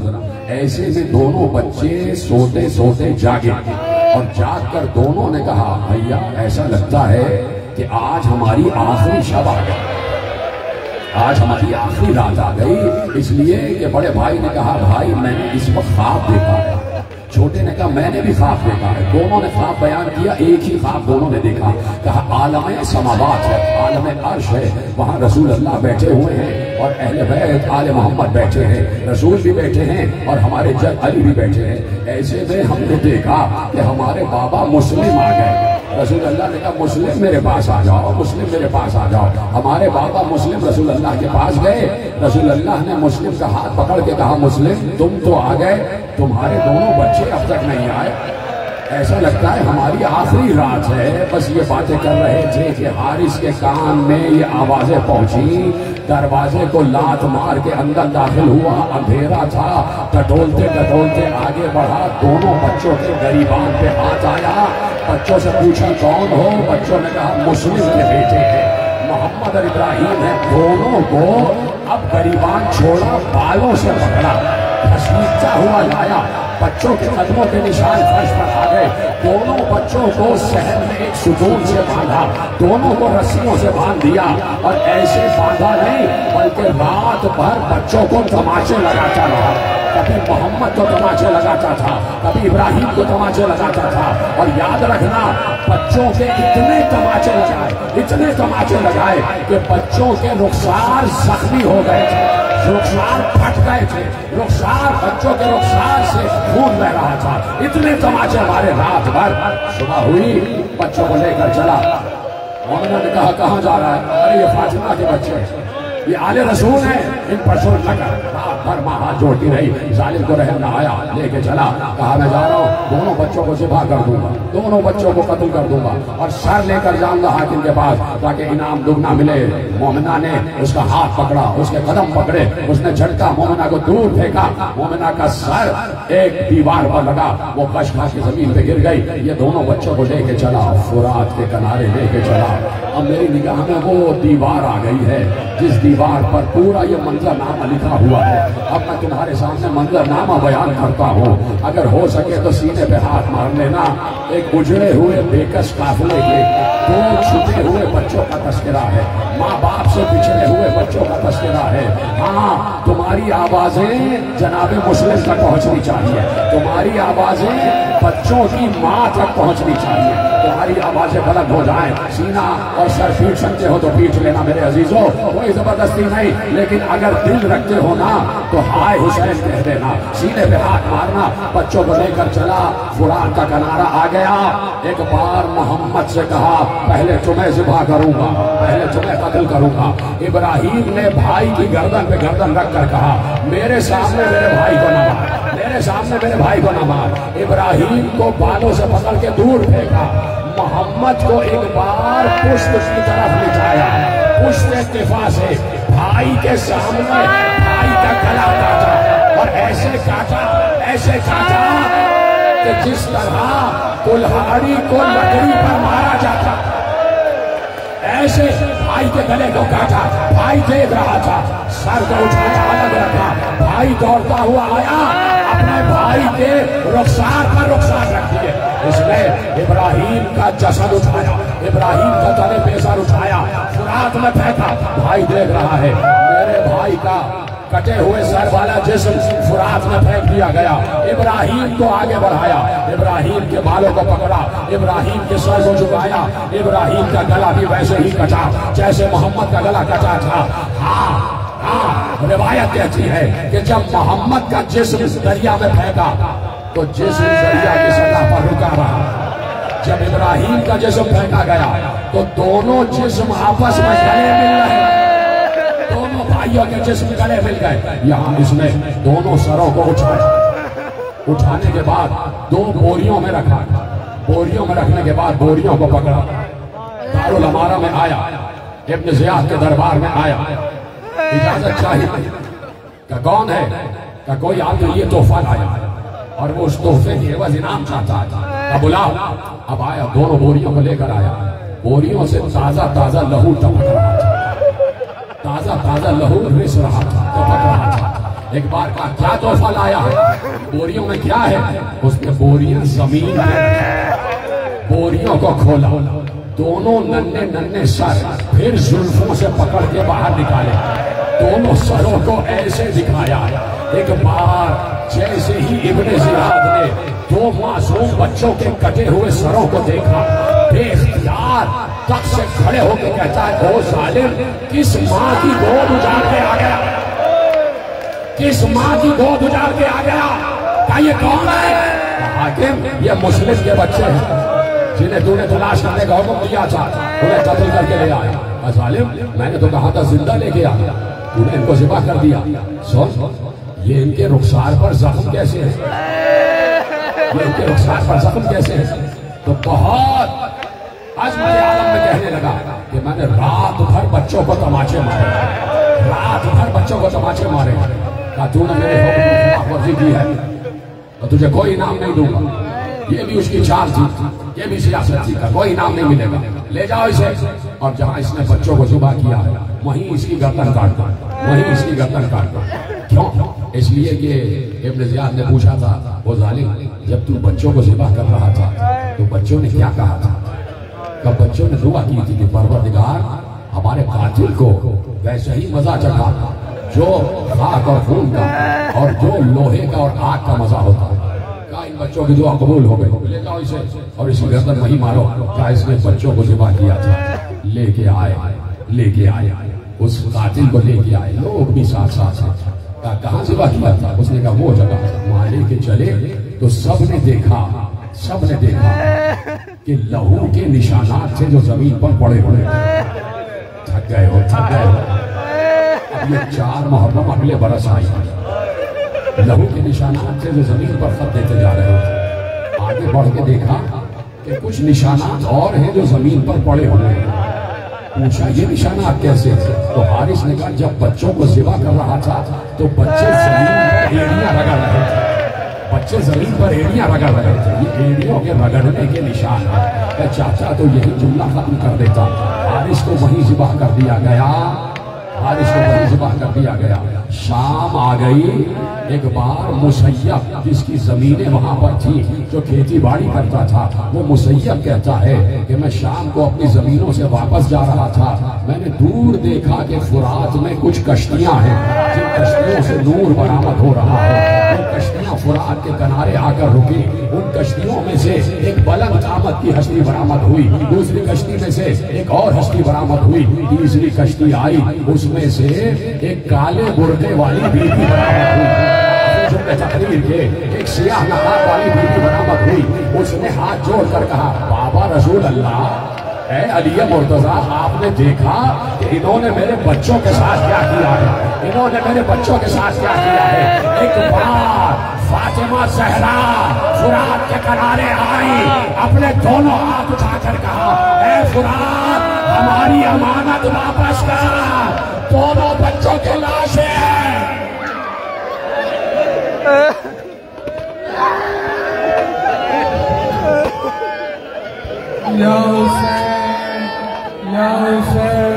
ऐसे में दोनों बच्चे सोते सोते जागे, और जाग कर दोनों ने कहा भैया ऐसा लगता है कि आज हमारी आखिरी शब आ गई, आज हमारी आखिरी रात आ गई। इसलिए कि बड़े भाई ने कहा भाई मैंने इस वक्त ख्वाब देखा है। छोटे ने कहा मैंने भी ख्वाब देखा है। दोनों ने ख्वाब बयान किया, एक ही ख्वाब दोनों ने देखा। कहा आलम समावात है, आलम अर्श है, वहां रसूल अल्लाह बैठे हुए हैं और अहले बैत आले मोहम्मद बैठे हैं, रसूल भी बैठे हैं और हमारे जज अली भी बैठे हैं। ऐसे में हमने देखा कि हमारे बाबा मुस्लिम आ गए। रसूल अल्लाह ने कहा मुस्लिम मेरे पास आ जाओ, मुस्लिम मेरे पास आ जाओ। हमारे बाबा मुस्लिम रसूल अल्लाह के पास गए। रसूल अल्लाह ने मुस्लिम का हाथ पकड़ के कहा मुस्लिम तुम तो आ गए, तुम्हारे दोनों बच्चे अब तक नहीं आए। ऐसा लगता है हमारी आखिरी रात है। बस ये बातें कर रहे थे कि हारिस के कान में ये आवाजें पहुंची। दरवाजे को लात मार के अंदर दाखिल हुआ, अंधेरा था, टटोलते टटोलते आगे बढ़ा, दोनों बच्चों के गरीबान पे हाथ आया। बच्चों से पूछा कौन हो? बच्चों ने कहा मुस्लिम के बेटे हैं, मोहम्मद और इब्राहिम है। दोनों को अब गरीबान छोड़ा, बालों से पकड़ा, घसीटता हुआ लाया, बच्चों के कदमों के निशान फर्श पर आ गए। दोनों बच्चों को शहर में एक सुकून से बांधा, दोनों को रस्सियों से बांध दिया, और ऐसे बांधा नहीं बल्कि रात भर बच्चों को तमाचे लगाता रहा। कभी मोहम्मद को तमाचे लगाता था, कभी इब्राहिम को तमाचे लगाता था। और याद रखना बच्चों के इतने तमाचे लगाए, इतने तमाचे लगाए कि बच्चों के रुखसार जख्मी हो गए थे, रुखसार फट गए थे, रुखसार बच्चों के रुखसार से खून बह रहा था। इतने तमाचे मारे रात भर। सुबह हुई, बच्चों को लेकर चला। मोमिना ने कहा कहाँ जा रहा है? अरे ये फातिमा के बच्चे, ये आले रसूल हैं, इन पर सुन लगा। रात भर मां हाथ जोड़ती रही, जालिम को रहम ना आया, लेके चला। कहा मैं जा रहा हूँ, दोनों बच्चों को जिबा कर दूंगा, दोनों बच्चों को कत्ल कर दूंगा और सर लेकर जाऊंगा हाकिम के पास ताकि इनाम दुगना मिले। मोमिना ने उसका हाथ पकड़ा, उसके कदम पकड़े, उसने झटका, मोमिना को दूर फेंका। मोमिना का सर एक दीवार पर लगा, वो कश खा के जमीन पे गिर गई। ये दोनों बच्चों को लेके चला, फुरात के किनारे लेके चला। अब मेरी निगाह में वो दीवार आ गई है जिस दीवार पर पूरा ये मंजरनामा लिखा हुआ है। अब मैं तुम्हारे सामने मंजरनामा बयान करता हूँ, अगर हो सके तो सीने पे हाथ मार लेना। एक उजड़े हुए बेकस काफिले के 2 छुपे हुए बच्चों का तस्करा है। माँ बाप से पिछड़े हुए बच्चों का तस्करा है। हाँ, तुम्हारी आवाजें जनाबे मुस्लिम तक पहुंचनी चाहिए, तुम्हारी आवाजें बच्चों की माँ तक पहुंचनी चाहिए। तुम्हारी आवाजें बुलंद हो जाए, सीना और सर पीट सकते हो तो पीट लेना मेरे अजीजों, कोई जबरदस्ती नहीं। लेकिन अगर दिल रखते हो ना तो हाय हुसैन कह देना, सीने पे हाथ मारना। बच्चों को लेकर चला, फुरान का किनारा आ गया। एक बार मोहम्मद से कहा पहले तुम्हें ज़िबा करूंगा, पहले तुम्हें कत्ल करूंगा। इब्राहिम ने भाई की गर्दन पे गर्दन रख कर कहा मेरे सामने मेरे भाई को न मार, मेरे सामने मेरे भाई को न मार। इब्राहिम को बालों से पकड़ के दूर फेंका। मोहम्मद को एक बार पुश्त की तरफ लिटाया, पुश्त इत्तिफा से भाई के सामने भाई का गला काटा और ऐसे काटा कि जिस तरह कुल्हाड़ी को लकड़ी पर मारा जाता, ऐसे भाई के गले को काटा। भाई देख रहा था, सर को उठाया, अलग रखा। भाई दौड़ता हुआ आया, अपने भाई के रुखसार पर रुखसार रख दिए। इसने इब्राहिम का जसद उठाया, इब्राहिम का तने पे सर उठाया, फुरात में फेंका। भाई देख रहा है, मेरे भाई का कटे हुए सर वाला जिस्म फुरात में फेंक दिया गया। इब्राहिम को आगे बढ़ाया, इब्राहिम के बालों को पकड़ा, इब्राहिम के सर को झुकाया। इब्राहिम का गला भी वैसे ही कटा जैसे मोहम्मद का गला कटा था। हाँ, रिवायत कहती है कि जब मोहम्मद का जिस्म दरिया में फेंका तो जिस्म दरिया की सतह पर रुका रहा। जब इब्राहिम का जिस्म फेंका गया तो दोनों जिस्म आपस में गले मिल रहे, दोनों भाइयों के जिस्म गले मिल गए। यहाँ इसने दोनों सरों को उठाया, उठाने के बाद दो बोरियों में रखा, बोरियों में रखने के बाद बोरियों को पकड़ा, दारुल अमारा में आया, इब्न ज़ियाद के दरबार में आया, इजाजत चाहिए। क्या कौन है? क्या कोई आदमी ये तोहफा लाया और वो उस तोहफे की एवज इनाम चाहता है, बुलाओ। अब आया, दोनों बोरियों को लेकर आया, बोरियों से ताजा ताजा लहू टपक रहा था, ताजा ताजा लहू रिस रहा था, टपक रहा था। एक बार कहा क्या तोहफा लाया है? बोरियों में क्या है? उसने बोरियां जमीन में, बोरियों को खोला, दोनों नन्हे नन्हे सर फिर जुल्फों से पकड़ के बाहर निकाले, दोनों सरों को ऐसे दिखाया। एक बार जैसे ही इब्ने ज़ियाद ने दो मासूम बच्चों के कटे हुए सरों को देखा, बेख्तियार तख्त से खड़े होकर कहता है ओ जालिम, किस माँ की गोद उजाड़ के आ गया, किस माँ की गोद उजाड़ के आ गया? क्या ये कौन है? हाकिम, ये मुस्लिम के बच्चे हैं जिन्हें तूने तलाश करने का हुक्म दिया था, उन्हें कत्ल करके ले आया। जालिम, मैंने तो कहा था जिंदा लेके आ, तूने इनको ज़िबा कर दिया। सुन, ये इनके रुखसार पर जख्म कैसे है? ये इनके रुखसार पर जख्म कैसे है? तो बहुत अज़मत आलम में कहने लगा कि मैंने रात भर बच्चों को तमाचे मारे, रात भर बच्चों को तमाचे मारे। कहा तूने मेरे हुक्म की खिलाफवर्जी की है तो तुझे कोई इनाम नहीं दूंगा। ये भी उसकी चाल थी, ये भी सियासत थी, का कोई इनाम नहीं मिलेगा, ले जाओ इसे। और जहां इसने बच्चों को ज़िबा किया है वहीं इसकी गर्दन काट दो, वहीं इसकी गर्दन काट दो। क्यों? इसलिए कि इब्न ज़ियाद ने पूछा था, वो जालिम, जब तू बच्चों को ज़िबा कर रहा था तो बच्चों ने क्या कहा था? कब बच्चों ने दुआ की थी कि परवरदिगार हमारे कातिल को वैसे ही मजा चखा जो खाक और खून का और जो लोहे का और आग का मजा होता है। क्या इन बच्चों की दुआ कबूल हो गई? ले जाओ इसे और इसी गर्दन वहीं मारो। क्या इसने बच्चों को ज़िबा किया था? लेके आए, लेके आए, उस कातिल को लेके आए, लोग भी साथ साथ हैं। कहाँ ज़िबा किया था? उसने कहा वो जगह। वहां लेके चले तो सबने देखा, सबने देखा कि लहू के निशानात थे जो जमीन पर पड़े हुए। थक गए हो, थक गए हो। अब ये 4 मुहर्रम अगले बरस आई, लहू के निशानात थे जो जमीन पर खत देते जा रहे थे। आगे बढ़ के देखा कि कुछ निशानात और हैं जो जमीन पर पड़े हुए हैं। पूछा ये निशानात कैसे थे? तो हारिस ने कहा जब बच्चों को ज़िबा कर रहा था तो बच्चे जमीन पर एड़ियां रगड़ रहे थे, बच्चे जमीन पर एड़ियां रगड़ रहे थे। ये एड़ियों के रगड़ने के निशान है। मैं चाहता तो यही जुमला खत्म कर देता। हारिस को वहीं ज़िबा कर दिया गया बारिश को वही ज़िबा कर दिया गया। शाम आ गई। एक बार मुसैयब, जिसकी जमीनें वहां पर थी, जो खेती बाड़ी करता था, वो मुसैयब कहता है कि मैं शाम को अपनी जमीनों से वापस जा रहा था। मैंने दूर देखा कि फुरात में कुछ कश्तियां हैं, जिन कश्तियों से नूर बरामद हो रहा है। वो कश्तियां फुरात के किनारे आकर रुकी। उन कश्तियों में से एक बुलंद कामत की हस्ती बरामद हुई, दूसरी कश्ती में से एक और हस्ती बरामद हुई, तीसरी कश्ती आई, उसमें से एक काले बुर्के वाली बीवी बरामद हुई। तकरीर के एक सियाह नकाब वाली बीवी बरामद हुई। उसने हाथ जोड़कर कहा, बाबा रसूल अल्लाह, ऐ अली मुर्तजा, आपने देखा कि इन्होंने मेरे बच्चों के साथ क्या किया है? इन्होंने मेरे बच्चों के साथ क्या किया है? एक बार फातिमा ज़हरा फुरात के किनारे आई, अपने दोनों हाथ उठाकर कहा, ऐ फुरात, हमारी अमानत वापस कर, दोनों बच्चों के लाशें हैं। या हुसैन, या हुसैन,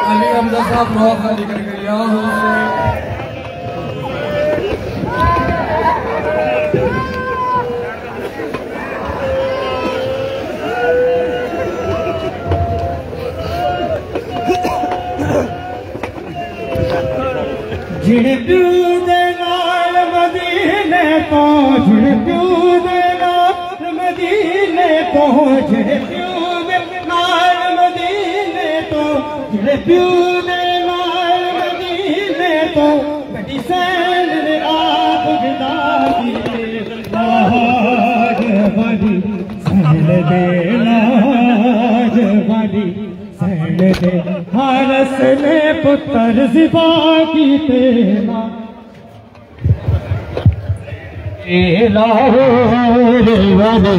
अली हमजा साहब रोह खाली कर गए। या हुसैन, जिन प्यू दे नाल मदीने पहुंच, प्यू दे नाल मदीने पहुंच, प्यू दे नाल मदीने तो, प्यू दे नाल मदीने तो, बड़ी सैन ने आप गिदारी लाज बड़ी सैन दे, लाज बड़ी सैन दे, हारस ने पुत्र ज़िबा की तेरा लाहौर वाली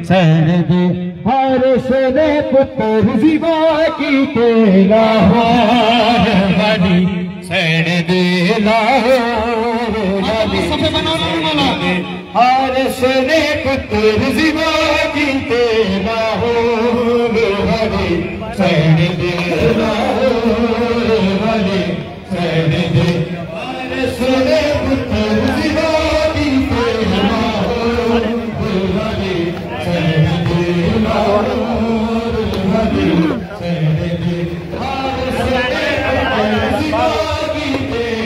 सैन दे, हारस ने पुत्र ज़िबा की तेरा लाहौर वाली सैन दे, लाहौर वाली हारस ने पुत्र ज़िबा की तेरा लाहौर वाली सैन दे, लाहौर वाली सैन दे, हारस ने पुत्र ज़िबा की तेरा लाहौर वाली सैन दे, लाहौर वाली सैन दे, हारस ने पुत्र ज़िबा की तेरा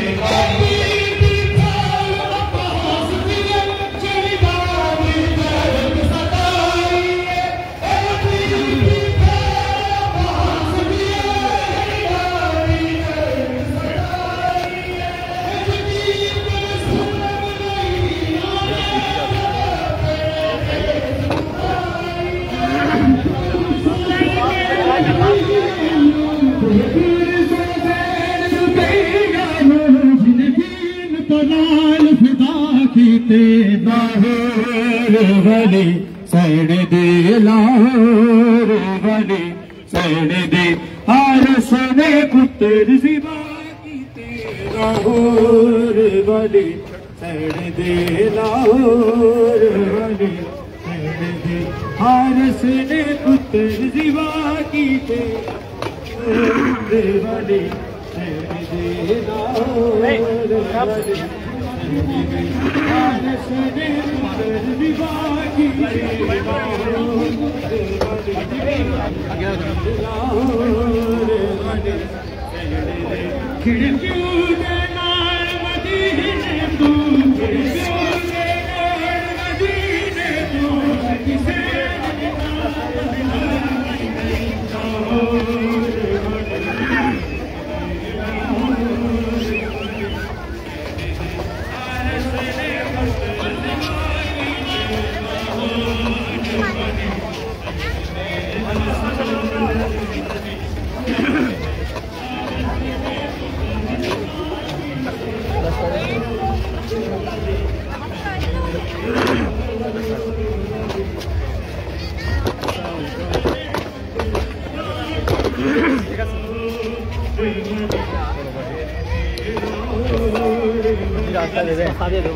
वाली सैन दे, लाहौर वाली सैन दे, हारस ने पुत्र ज़िबा की तेरा लाहौर वाली सैन दे, लाहौर वाली सैन दे, हारस ने पुत्र ज़िबा की तेरा लाहौर वाली सैन दे, लाहौर वाली हारस ने पुत्र ज़िबा की तेरा लाहौर वाली खिड़कियों दे नाल मदीने तू, खिड़कियों दे नाल मदीने तू, किसे रास्ता दे दे दो